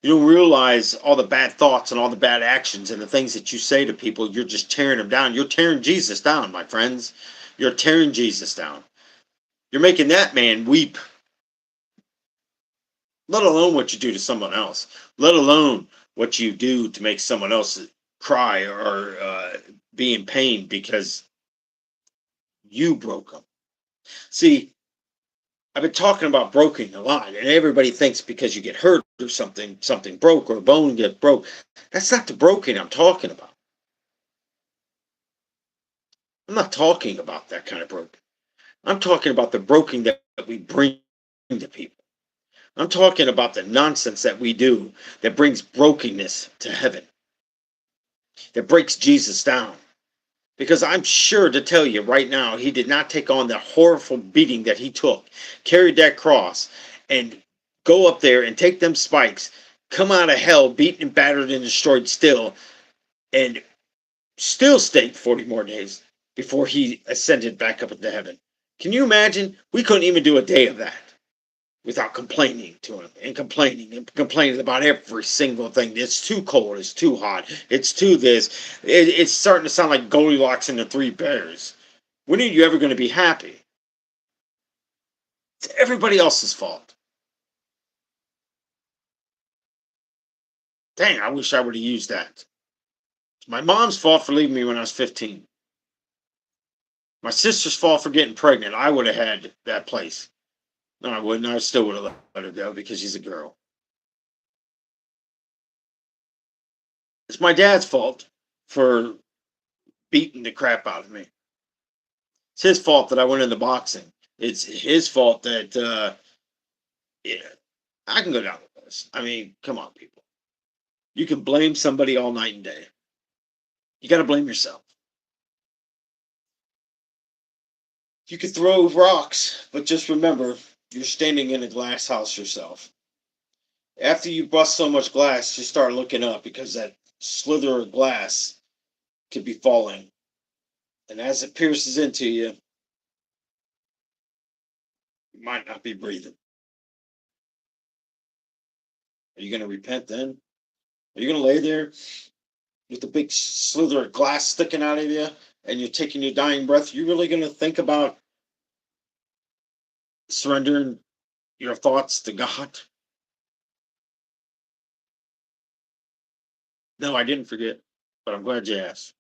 You don't realize all the bad thoughts and all the bad actions and the things that you say to people. You're just tearing them down. You're tearing Jesus down, my friends. You're tearing Jesus down. You're making that man weep, let alone what you do to someone else, let alone what you do to make someone else cry or be in pain because you broke them. See, I've been talking about broken a lot, and everybody thinks because you get hurt or something broke or a bone get broke. That's not the broken I'm talking about. I'm not talking about that kind of broken. I'm talking about the broken that we bring to people. I'm talking about the nonsense that we do that brings brokenness to heaven, that breaks Jesus down. Because I'm sure to tell you right now, he did not take on the horrible beating that he took, carried that cross, and go up there and take them spikes, come out of hell, beaten and battered and destroyed still, and still stayed 40 more days before he ascended back up into heaven. Can you imagine? We couldn't even do a day of that without complaining to him and complaining about every single thing. It's too cold. It's too hot. It's too this. It's starting to sound like Goldilocks and the Three Bears. When are you ever going to be happy? It's everybody else's fault. Dang, I wish I would have used that. It's my mom's fault for leaving me when I was 15. My sister's fault for getting pregnant. I would have had that place. No, I wouldn't. I still would have let her go because she's a girl. It's my dad's fault for beating the crap out of me. It's his fault that I went into boxing. It's his fault that yeah, I can go down the list. I mean, come on, people. You can blame somebody all night and day. You got to blame yourself. You can throw rocks, but just remember, you're standing in a glass house yourself. After you bust so much glass, you start looking up because that slither of glass could be falling. And as it pierces into you, you might not be breathing. Are you going to repent then? Are you going to lay there with the big slither of glass sticking out of you and you're taking your dying breath? You're really going to think about surrendering your thoughts to God? No, I didn't forget, but I'm glad you asked.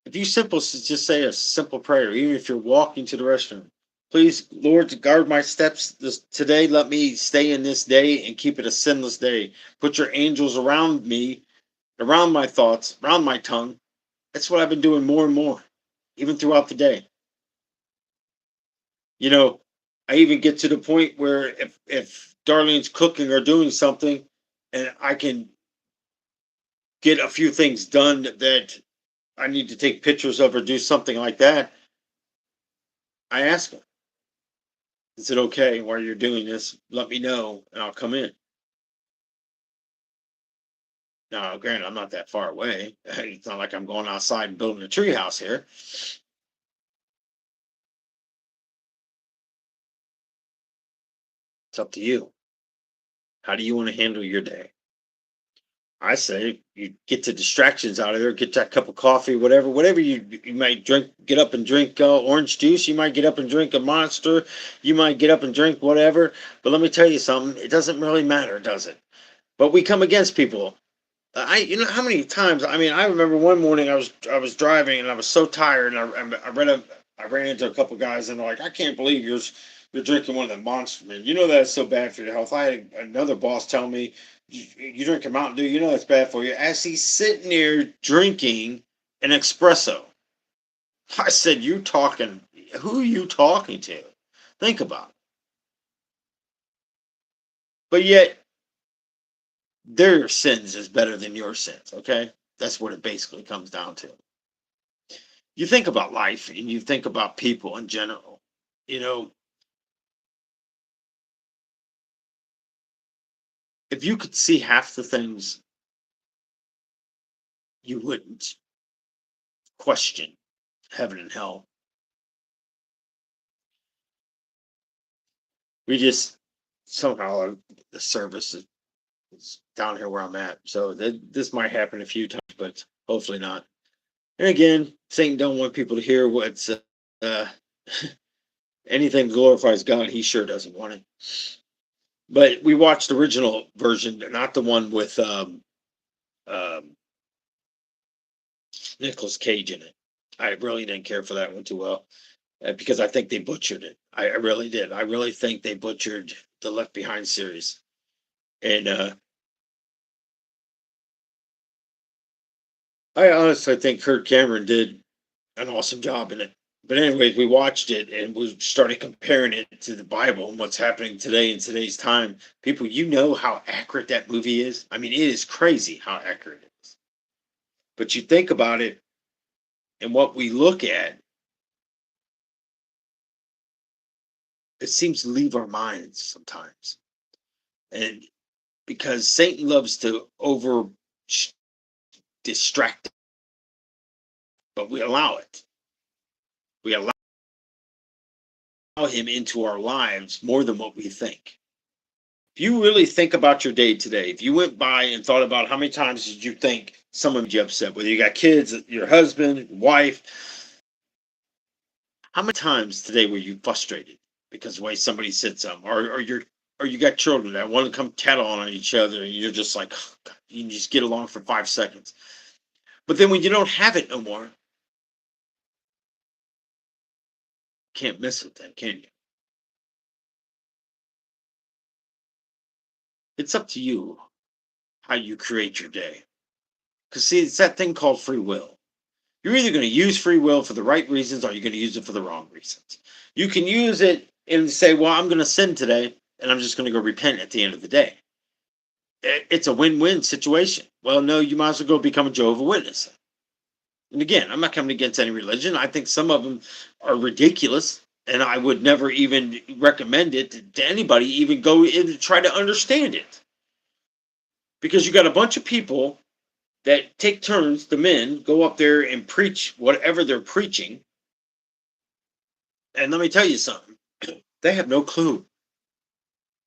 If you just say a simple prayer, even if you're walking to the restroom, please, Lord, guard my steps today. Let me stay in this day and keep it a sinless day. Put your angels around me, around my thoughts, around my tongue. That's what I've been doing more and more, even throughout the day. You know, I even get to the point where if Darlene's cooking or doing something, and I can get a few things done that I need to take pictures of or do something like that, I ask her, is it okay while you're doing this? Let me know and I'll come in. Now, granted, I'm not that far away. It's not like I'm going outside and building a tree house here. It's up to you. How do you want to handle your day? I say you get the distractions out of there, get that cup of coffee, whatever you might drink, get up and drink orange juice. You might get up and drink a Monster. You might get up and drink whatever. But let me tell you something. It doesn't really matter, does it? But we come against people. You know how many times? I mean, I remember one morning I was driving and I was so tired, and I read I ran into a couple guys and they're like, I can't believe you're drinking one of the Monster Men. You know that's so bad for your health. I had another boss tell me, you drink a Mountain Dew, you know that's bad for you. As he's sitting there drinking an espresso. I said, you talking, who are you talking to? Think about it. But yet, their sins is better than your sins, okay? That's what it basically comes down to. You think about life and you think about people in general. You know, if you could see half the things, you wouldn't question heaven and hell. We just somehow the service is down here where I'm at. So this might happen a few times, but hopefully not. And again, Satan don't want people to hear what's uh, anything glorifies God. He sure doesn't want it. But we watched the original version, not the one with um, Nicolas Cage in it. I really didn't care for that one too well because I think they butchered it. I really did. I really think they butchered the Left Behind series, and I honestly think Kirk Cameron did an awesome job in it. But anyways, we watched it and we started comparing it to the Bible and what's happening today in today's time. People, you know how accurate that movie is. I mean, it is crazy how accurate it is. But you think about it and what we look at, it seems to leave our minds sometimes. And because Satan loves to over distract, but we allow it. We allow him into our lives more than what we think. If you really think about your day today, if you went by and thought about how many times did you think someone made you upset, whether you got kids, your husband, wife, how many times today were you frustrated because of the way somebody said something, or you got children that want to come tattle on each other, and you're just like, oh, God, you can just get along for 5 seconds. But then when you don't have it no more, can't miss it then, can you? It's up to you how you create your day. Because see, it's that thing called free will. You're either going to use free will for the right reasons or you're going to use it for the wrong reasons. You can use it and say, well, I'm going to sin today and I'm just going to go repent at the end of the day. It's a win-win situation. Well, no, you might as well go become a Jehovah's Witness. And again, I'm not coming against any religion. I think some of them are ridiculous, and I would never even recommend it to anybody, even go in and try to understand it. Because you got a bunch of people that take turns, the men, go up there and preach whatever they're preaching. And let me tell you something, they have no clue.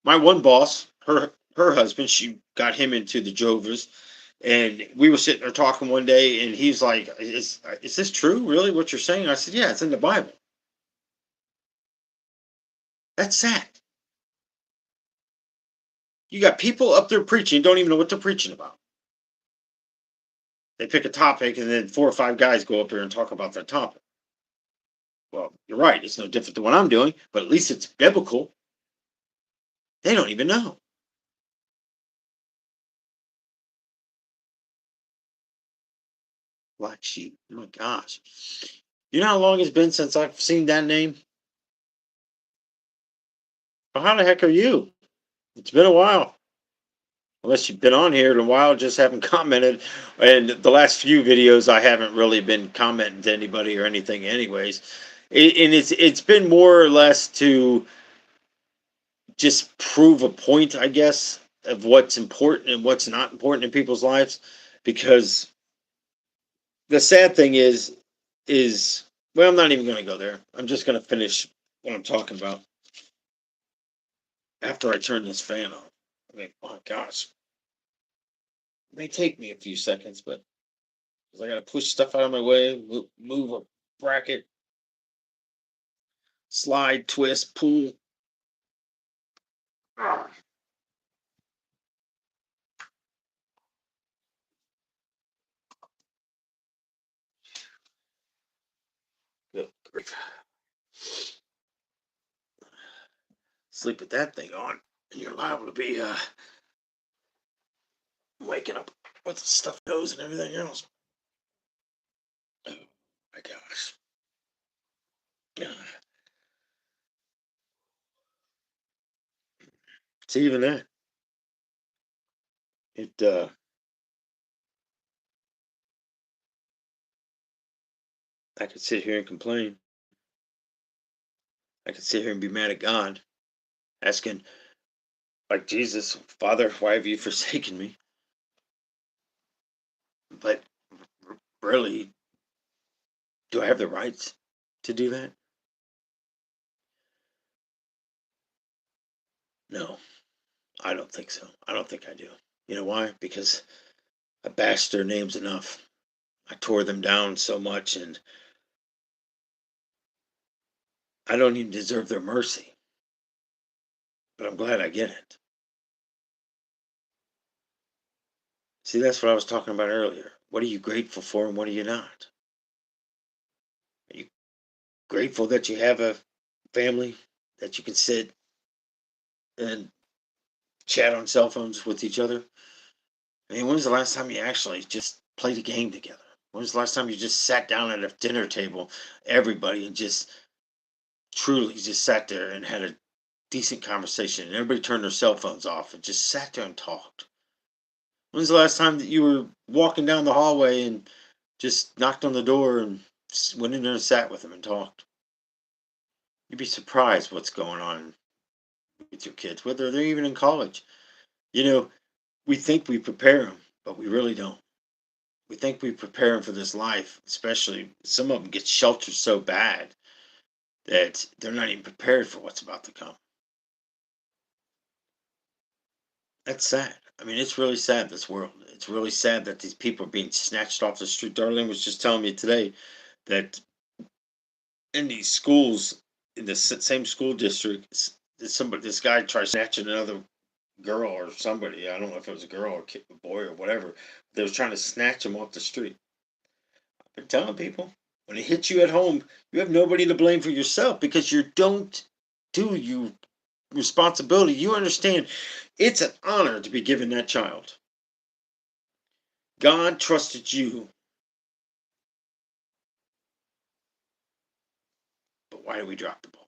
My one boss, her husband, she got him into the Jovas, and we were sitting there talking one day, and he's like, is this true, really, what you're saying? I said, yeah, it's in the Bible. That's sad. You got people up there preaching, don't even know what they're preaching about. They pick a topic, and then 4 or 5 guys go up there and talk about that topic. Well, you're right. It's no different than what I'm doing, but at least it's biblical. They don't even know. Black sheep. Oh my gosh. You know how long it's been since I've seen that name? Well, how the heck are you? It's been a while. Unless you've been on here in a while, just haven't commented. And the last few videos, I haven't really been commenting to anybody or anything, anyways. And it's been more or less to just prove a point, I guess, of what's important and what's not important in people's lives. Because the sad thing is well, I'm not even going to go there. I'm just going to finish what I'm talking about after I turn this fan on. I mean, oh my gosh, it may take me a few seconds, but because I got to push stuff out of my way, move a bracket, slide, twist, pull. Ah, good grief. Sleep with that thing on, and you're liable to be waking up with a stuffed nose and everything else. Oh my gosh. Yeah. See, even that, it I could sit here and complain. I could sit here and be mad at God, asking, like Jesus, Father, why have you forsaken me? But really, do I have the rights to do that? No, I don't think so. I don't think I do. You know why? Because I bashed their names enough. I tore them down so much, and I don't even deserve their mercy, but I'm glad I get it. See, that's what I was talking about earlier. What are you grateful for and what are you not? Are you grateful that you have a family that you can sit and chat on cell phones with each other? I mean, when's the last time you actually just played a game together? When's the last time you just sat down at a dinner table, everybody, and just truly just sat there and had a decent conversation and everybody turned their cell phones off and just sat there and talked? When's the last time that you were walking down the hallway and just knocked on the door and went in there and sat with them and talked? You'd be surprised what's going on with your kids, whether they're even in college. You know, we think we prepare them, but we really don't. We think we prepare them for this life, especially some of them get sheltered so bad that they're not even prepared for what's about to come. That's sad. I mean, it's really sad, this world. It's really sad that these people are being snatched off the street. Darlene was just telling me today that in these schools, in the same school district, this guy tried snatching another girl or somebody. I don't know if it was a girl or a boy or whatever. They was trying to snatch him off the street. I've been telling people, when it hits you at home, you have nobody to blame for yourself because you don't do your responsibility. You understand it's an honor to be given that child. God trusted you, but why do we drop the ball?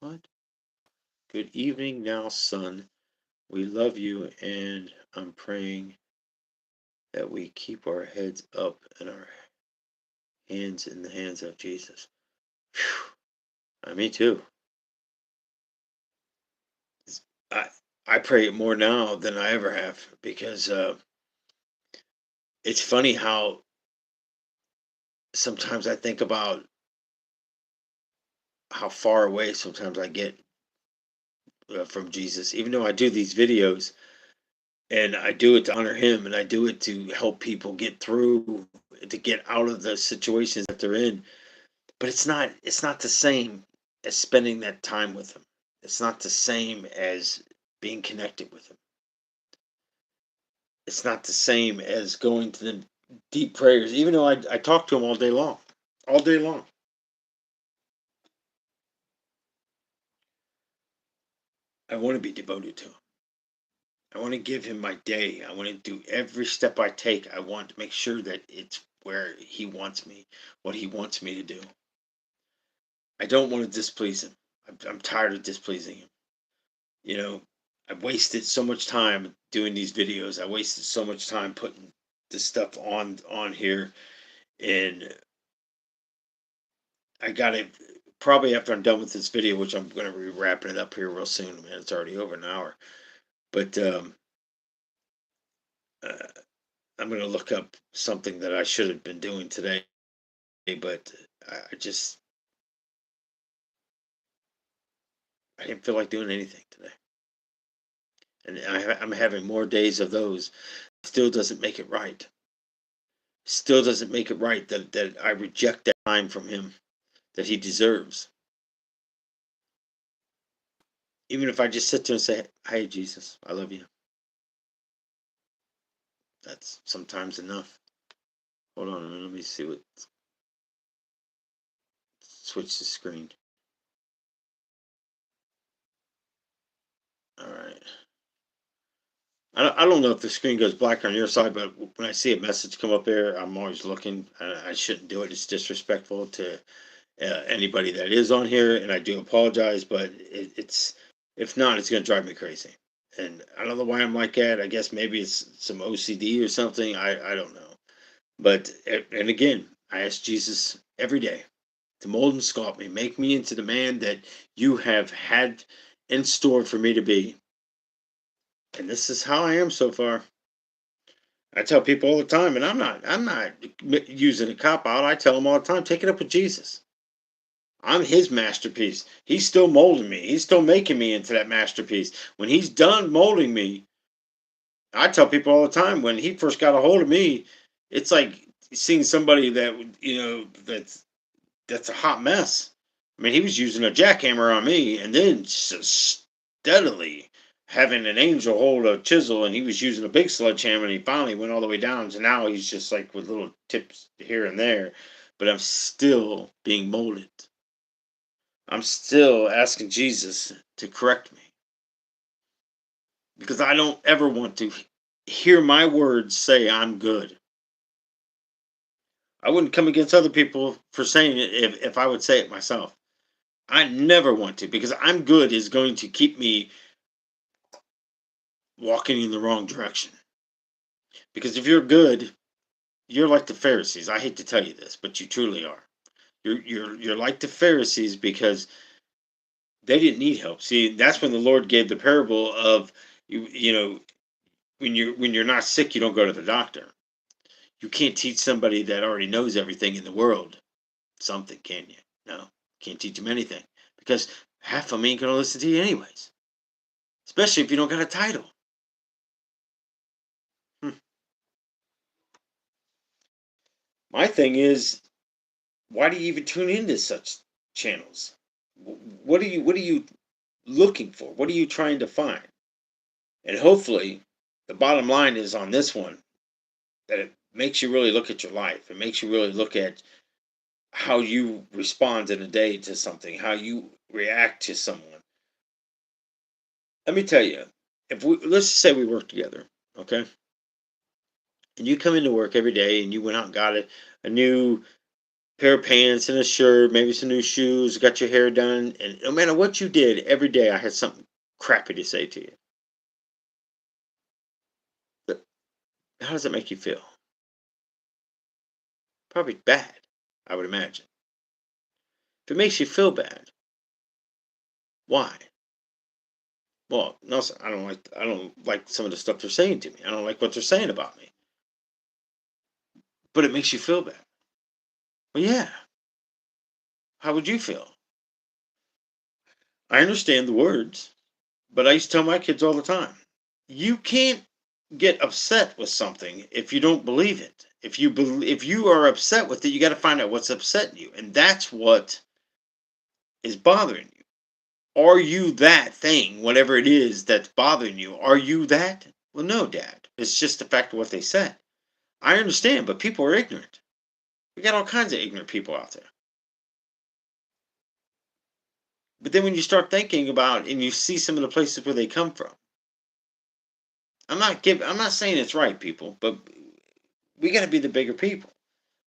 What? Good evening now, son. We love you, and I'm praying that we keep our heads up and our hands in the hands of Jesus. Phew. Me too. I I pray it more now than I ever have because it's funny how sometimes I think about how far away sometimes I get from Jesus, even though I do these videos and I do it to honor Him and I do it to help people get through, to get out of the situations that they're in. But it's not the same as spending that time with Him. It's not the same as being connected with Him. It's not the same as going to the deep prayers, even though I talk to Him all day long, all day long. I want to be devoted to Him. I want to give Him my day. I want to do every step I take. I want to make sure that it's where He wants me, what He wants me to do. I don't want to displease Him. I'm tired of displeasing Him. You know, I wasted so much time doing these videos. I wasted so much time putting this stuff on here, and I got to probably after I'm done with this video, which I'm going to be wrapping it up here real soon. Man, it's already over an hour, but uh, I'm going to look up something that I should have been doing today, but I didn't feel like doing anything today, and I'm having more days of those. Still doesn't make it right. Still doesn't make it right that I reject that time from Him that He deserves. Even if I just sit there and say, "Hey, Jesus, I love you. That's sometimes enough. Hold on a minute. Let me see what. Switch the screen. All right. I don't know if the screen goes black on your side, but when I see a message come up there, I'm always looking. I shouldn't do it. It's disrespectful to anybody that is on here, and I do apologize. But it's if not, it's going to drive me crazy. And I don't know why I'm like that. I guess maybe it's some OCD or something. I don't know. But and again, I ask Jesus every day to mold and sculpt me, make me into the man that you have had in store for me to be. And this is how I am so far. I tell people all the time, and I'm not using a cop out. I tell them all the time, take it up with Jesus. I'm his masterpiece. He's still molding me. He's still making me into that masterpiece. When he's done molding me, I tell people all the time, when he first got a hold of me, it's like seeing somebody that that's a hot mess. I mean, he was using a jackhammer on me, and then just steadily having an angel hold a chisel, and he was using a big sledgehammer, and he finally went all the way down. So now he's just like with little tips here and there, but I'm still being molded. I'm still asking Jesus to correct me because I don't ever want to hear my words say I'm good. I wouldn't come against other people for saying it if I would say it myself. I never want to because I'm good is going to keep me walking in the wrong direction. Because if you're good, you're like the Pharisees. I hate to tell you this, but you truly are. You're like the Pharisees because they didn't need help. See, that's when the Lord gave the parable of you know when you're not sick, you don't go to the doctor. You can't teach somebody that already knows everything in the world something, can you? No, can't teach them anything because half of them ain't gonna listen to you anyways. Especially if you don't got a title. Hmm. My thing is, why do you even tune into such channels? What are you looking for? What are you trying to find? And hopefully, the bottom line is on this one that it makes you really look at your life. It makes you really look at how you respond in a day to something, how you react to someone. Let me tell you, if we let's say we work together, okay, and you come into work every day and you went out and got a new pair of pants and a shirt, maybe some new shoes, got your hair done, and no matter what you did, every day I had something crappy to say to you. But how does it make you feel? Probably bad, I would imagine. If it makes you feel bad, why? Well, no, I don't like some of the stuff they're saying to me. I don't like what they're saying about me. But it makes you feel bad. Well, yeah. How would you feel? I understand the words, but I used to tell my kids all the time, you can't get upset with something if you don't believe it. If you are upset with it, you got to find out what's upsetting you, and that's what is bothering you. Are you that thing, whatever it is that's bothering you? Are you that? Well, no, Dad. It's just the fact of what they said. I understand, but people are ignorant. We got all kinds of ignorant people out there. But then when you start thinking about and you see some of the places where they come from, I'm not saying it's right, people, but we got to be the bigger people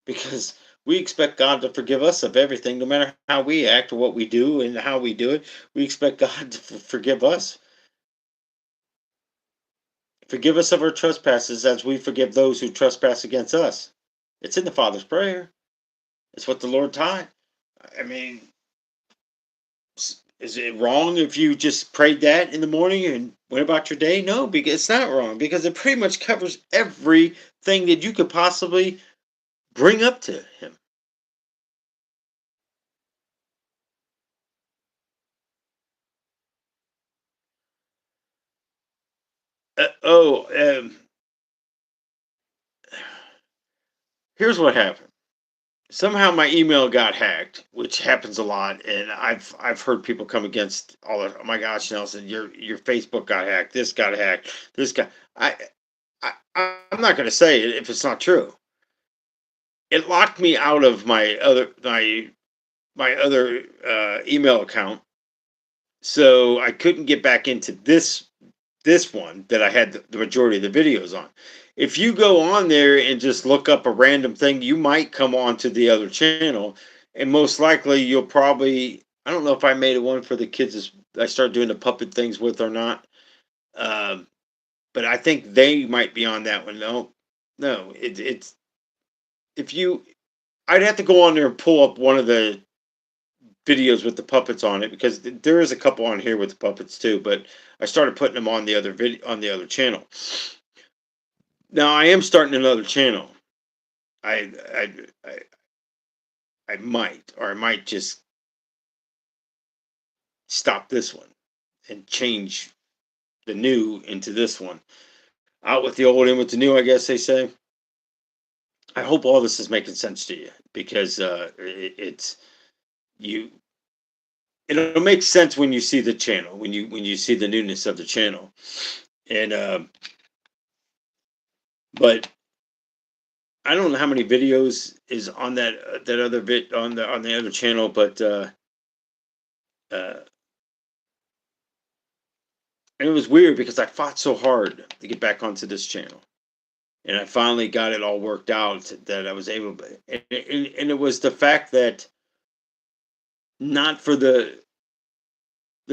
because we expect God to forgive us of everything, no matter how we act or what we do and how we do it. We expect God to forgive us. Forgive us of our trespasses as we forgive those who trespass against us. It's in the Father's prayer. It's what the Lord taught. I mean, is it wrong if you just prayed that in the morning and went about your day? No, because it's not wrong because it pretty much covers everything that you could possibly bring up to Him. Uh, oh, um, Here's what happened. Somehow my email got hacked, which happens a lot, and I've heard people come against all of. Oh my gosh, Nelson, your Facebook got hacked. This got hacked. This got. I I'm not going to say it if it's not true. It locked me out of my other email account, so I couldn't get back into this one that I had the majority of the videos on. If you go on there and just look up a random thing, you might come on to the other channel, and most likely you'll probably. I don't know if I made it one for the kids I started doing the puppet things with or not. Um, but I think they might be on that one. No, no, it's if you. I'd have to go on there and pull up one of the videos with the puppets on it because there is a couple on here with the puppets too. But I started putting them on the other video on the other channel. Now I am starting another channel. I I I, I might, or I might just stop this one and change the new into this one. Out with the old, in with the new, I guess they say. I hope all this is making sense to you because it's you. It'll make sense when you see the channel, when you see the newness of the channel, and but I don't know how many videos is on that other bit on the other channel, but uh, and it was weird because I fought so hard to get back onto this channel, and I finally got it all worked out that I was able. And it was the fact that not for the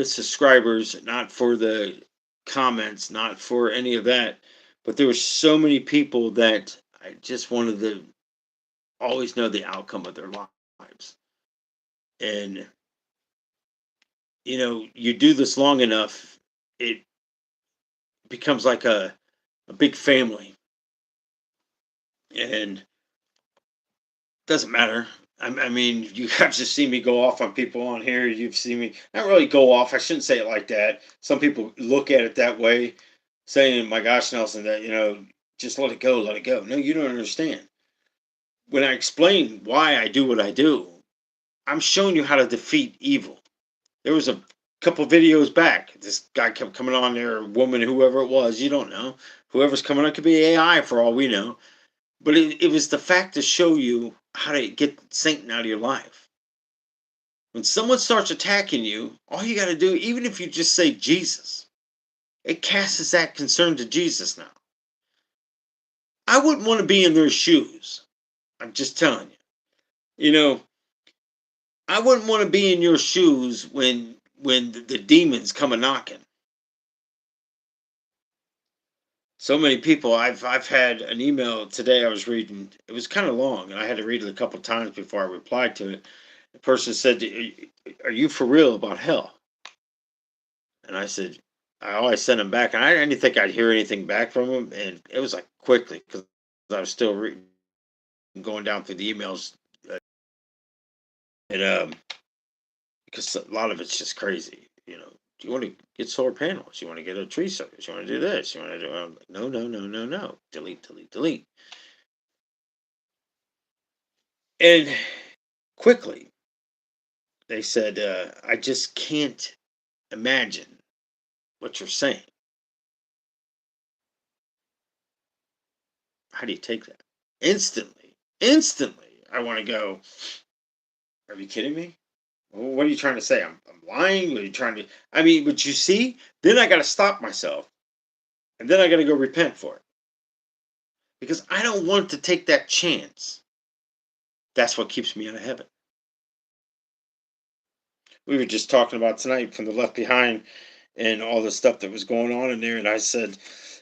subscribers, not for the comments, not for any of that, but there were so many people that I just wanted to always know the outcome of their lives. And you do this long enough, it becomes like a big family, and doesn't matter. I mean, you have just seen me go off on people on here. You've seen me not really go off. I shouldn't say it like that. Some people look at it that way, saying, "My gosh, Nelson, that just let it go, let it go." No, you don't understand. When I explain why I do what I do, I'm showing you how to defeat evil. There was a couple videos back. This guy kept coming on there, woman, whoever it was, you don't know. Whoever's coming on could be AI for all we know. But it was the fact to show you how to get Satan out of your life. When someone starts attacking you, all you got to do, even if you just say Jesus, it casts that concern to Jesus now. I wouldn't want to be in their shoes. I'm just telling you. You know, I wouldn't want to be in your shoes when the demons come a knocking. So many people. I've had an email today. I was reading. It was kind of long, and I had to read it a couple times before I replied to it. The person said, "Are you for real about hell?" And I said, I always sent him back, and I didn't think I'd hear anything back from him. And it was like quickly because I was still reading, going down through the emails, and because a lot of it's just crazy. Do you want to get solar panels? You want to get a tree service? You want to do this? You want to do? I'm like, no, no, no, no, no. Delete, delete, delete. And quickly, they said, I just can't imagine what you're saying. How do you take that? Instantly, I want to go, are you kidding me? Well, what are you trying to say? I'm lying? What are you trying to? I mean, but you see, then I got to stop myself, and then I got to go repent for it because I don't want to take that chance. That's what keeps me out of heaven. We were just talking about tonight from the Left Behind and all the stuff that was going on in there, and I said,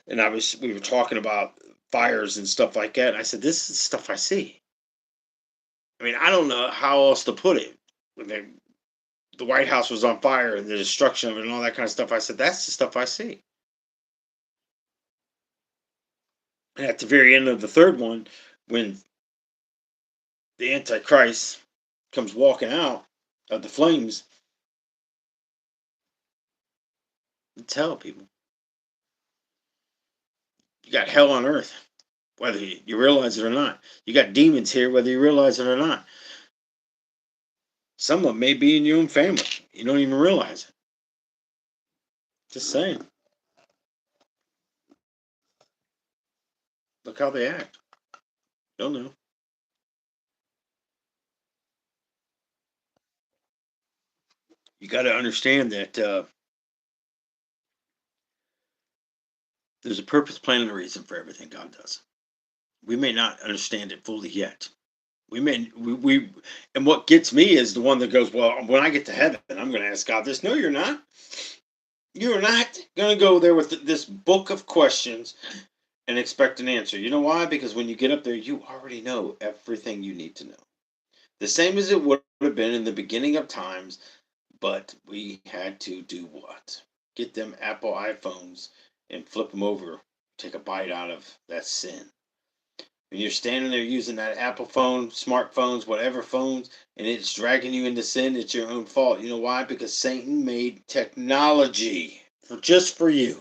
and we were talking about fires and stuff like that. And I said, this is stuff I see. I mean, I don't know how else to put it. When the White House was on fire and the destruction of it and all that kind of stuff, I said, that's the stuff I see. And at the very end of the third one, when the Antichrist comes walking out of the flames, tell people you got hell on earth, whether you realize it or not. You got demons here, whether you realize it or not. Some of them may be in your own family. You don't even realize it. Just saying. Look how they act. You'll know. You got to understand that there's a purpose, plan, and a reason for everything God does. We may not understand it fully yet. We and what gets me is the one that goes, well, when I get to heaven, I'm going to ask God this. No, you're not. You're not going to go there with this book of questions and expect an answer. You know why? Because when you get up there, you already know everything you need to know. The same as it would have been in the beginning of times, but we had to do what? Get them Apple iPhones and flip them over, take a bite out of that sin. When you're standing there using that Apple phone, smartphones, whatever phones, and it's dragging you into sin, it's your own fault. You know why? Because Satan made technology for just for you.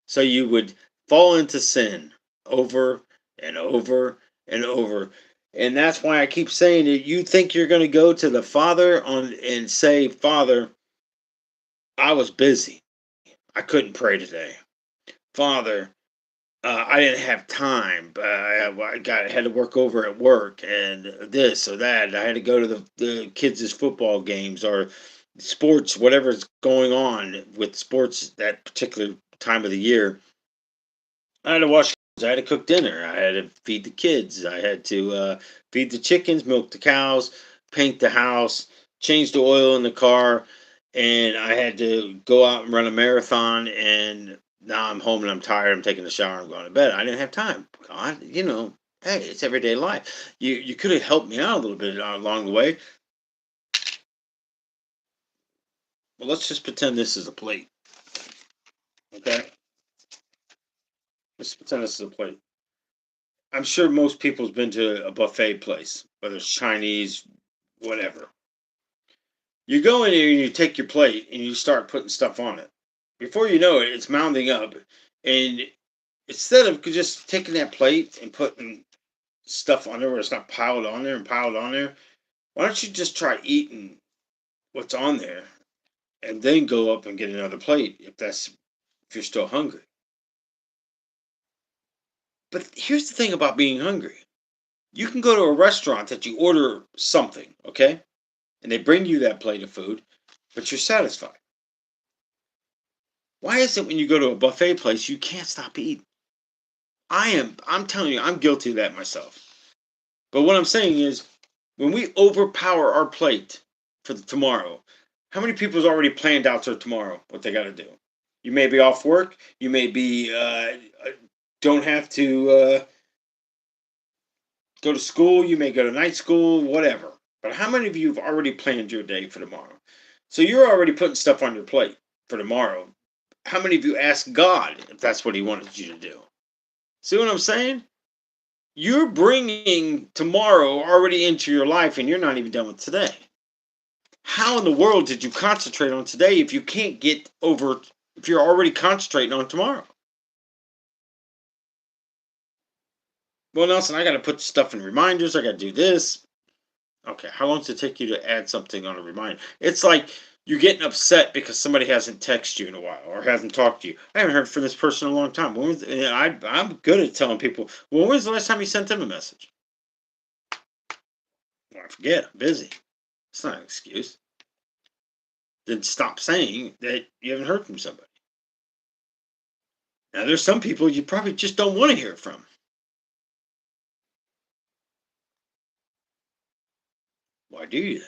So you would fall into sin over and over and over. And that's why I keep saying that you think you're going to go to the Father on and say, Father, I was busy. I couldn't pray today. Father, I didn't have time. Had to work over at work and this or that. I had to go to the kids' football games or sports, whatever's going on with sports that particular time of the year. I had to wash. I had to cook dinner. I had to feed the kids. I had to feed the chickens, milk the cows, paint the house, change the oil in the car, and I had to go out and run a marathon. And now I'm home and I'm tired. I'm taking a shower. I'm going to bed. I didn't have time. God, hey, it's everyday life. You could have helped me out a little bit along the way. Well, let's just pretend this is a plate. Okay, let's pretend this is a plate. I'm sure most people's been to a buffet place, whether it's Chinese, whatever. You go in here and you take your plate and you start putting stuff on it. Before you know it, it's mounding up. And instead of just taking that plate and putting stuff on there where it's not piled on there and piled on there, why don't you just try eating what's on there and then go up and get another plate if you're still hungry. But here's the thing about being hungry. You can go to a restaurant that you order something, okay? And they bring you that plate of food, but you're satisfied. Why is it when you go to a buffet place you can't stop eating? I'm telling you, I'm guilty of that myself. But what I'm saying is when we overpower our plate for tomorrow, how many people's already planned out their tomorrow what they got to do? You may be off work, you may be don't have to go to school, you may go to night school, whatever. But how many of you have already planned your day for tomorrow? So you're already putting stuff on your plate for tomorrow. How many of you asked God if that's what He wanted you to do? See what I'm saying? You're bringing tomorrow already into your life and you're not even done with today. How in the world did you concentrate on today if you can't get over, if you're already concentrating on tomorrow? Well, Nelson, I got to put stuff in reminders. I got to do this. Okay, how long does it take you to add something on a reminder? It's like you're getting upset because somebody hasn't texted you in a while or hasn't talked to you. I haven't heard from this person in a long time. I'm good at telling people, well, when was the last time you sent them a message? Well, I forget. I'm busy. It's not an excuse. Then stop saying that you haven't heard from somebody. Now, there's some people you probably just don't want to hear from. Why do you then?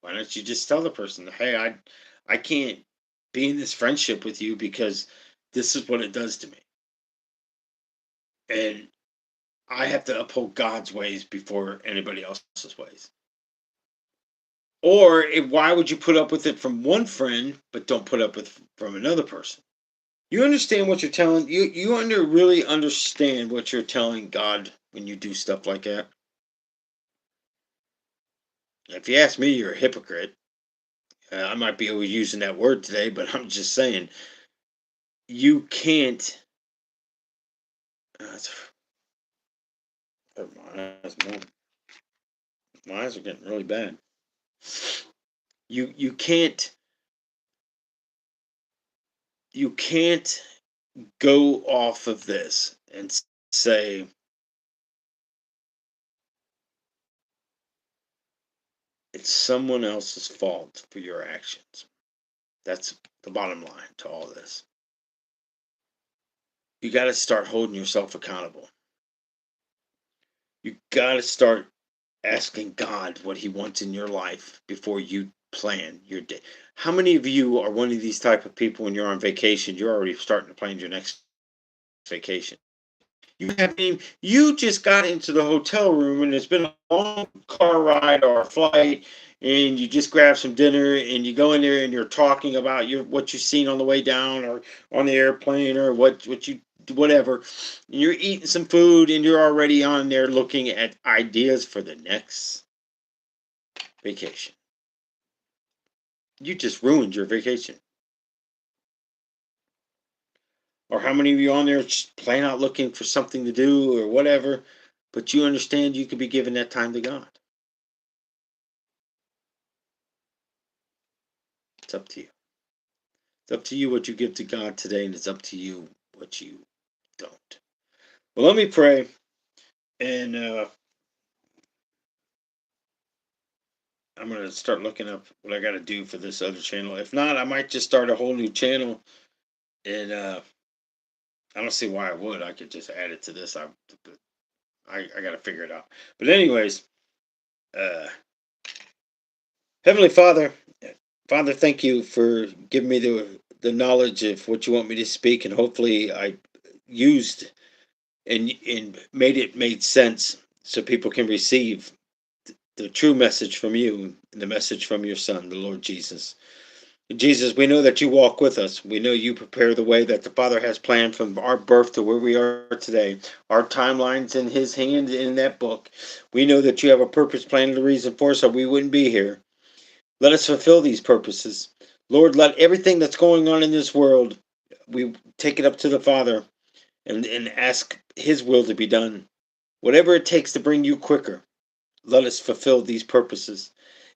Why don't you just tell the person, hey, I can't be in this friendship with you because this is what it does to me. And I have to uphold God's ways before anybody else's ways. Or why would you put up with it from one friend but don't put up with from another person? You understand what you're telling really understand what you're telling God when you do stuff like that. If you ask me, you're a hypocrite. I might be overusing that word today, but I'm just saying you can't. That's, my eyes are getting really bad. You can't go off of this and say, it's someone else's fault for your actions. That's the bottom line to all this. You got to start holding yourself accountable. You got to start asking God what He wants in your life before you plan your day. How many of you are one of these type of people when you're on vacation, you're already starting to plan your next vacation? You just got into the hotel room and it's been a long car ride or a flight, and you just grab some dinner and you go in there and you're talking about what you've seen on the way down or on the airplane or what you whatever. You're eating some food and you're already on there looking at ideas for the next vacation. You just ruined your vacation. Or how many of you on there just plain out looking for something to do or whatever, but you understand you could be giving that time to God. It's up to you. It's up to you what you give to God today, and it's up to you what you don't. Well, let me pray, and I'm going to start looking up what I got to do for this other channel. If not, I might just start a whole new channel, and I don't see why I would. I could just add it to this. I got to figure it out. But anyways, uh, Heavenly Father, Father, thank you for giving me the knowledge of what you want me to speak, and hopefully I used and made sense so people can receive the true message from you and the message from your Son, the Lord Jesus. Jesus, we know that you walk with us. We know you prepare the way that the Father has planned from our birth to where we are today. Our timeline's in His hand in that book. We know that you have a purpose, plan, and a reason for us, or we wouldn't be here. Let us fulfill these purposes. Lord, let everything that's going on in this world, we take it up to the Father and ask His will to be done. Whatever it takes to bring you quicker, let us fulfill these purposes.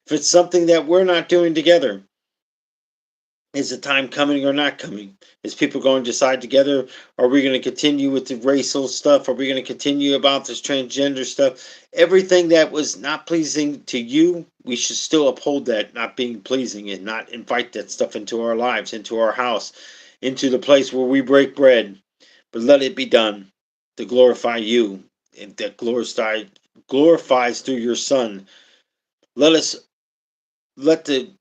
If it's something that we're not doing together, is the time coming or not coming? Is people going to decide together? Are we going to continue with the racial stuff? Are we going to continue about this transgender stuff? Everything that was not pleasing to you, we should still uphold that not being pleasing and not invite that stuff into our lives, into our house, into the place where we break bread. But let it be done to glorify you, and that glorifies through your Son. Let the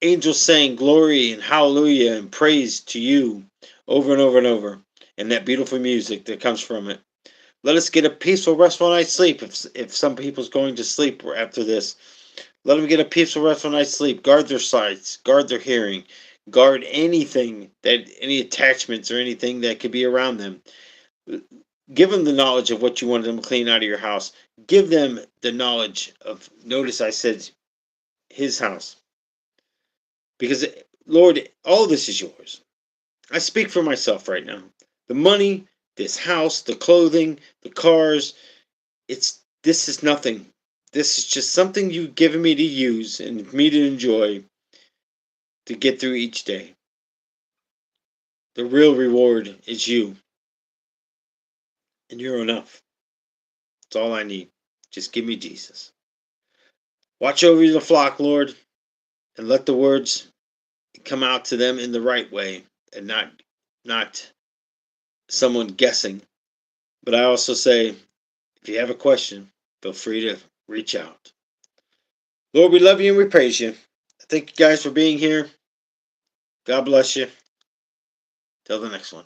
angels saying glory and hallelujah and praise to you over and over and over, and that beautiful music that comes from it. Let us get a peaceful, restful night's sleep. If some people's going to sleep after this, let them get a peaceful, restful night's sleep. Guard their sights, guard their hearing, guard any attachments or anything that could be around them. Give them the knowledge of what you want them to clean out of your house. Give them the knowledge of, notice I said His house. Because, Lord, all this is yours. I speak for myself right now. The money, this house, the clothing, the cars, this is nothing. This is just something you've given me to use and me to enjoy to get through each day. The real reward is you. And you're enough. That's all I need. Just give me Jesus. Watch over the flock, Lord, and let the words come out to them in the right way and not someone guessing. But I also say, if you have a question, feel free to reach out. Lord, we love you and we praise you. Thank you guys for being here. God bless you. Till the next one.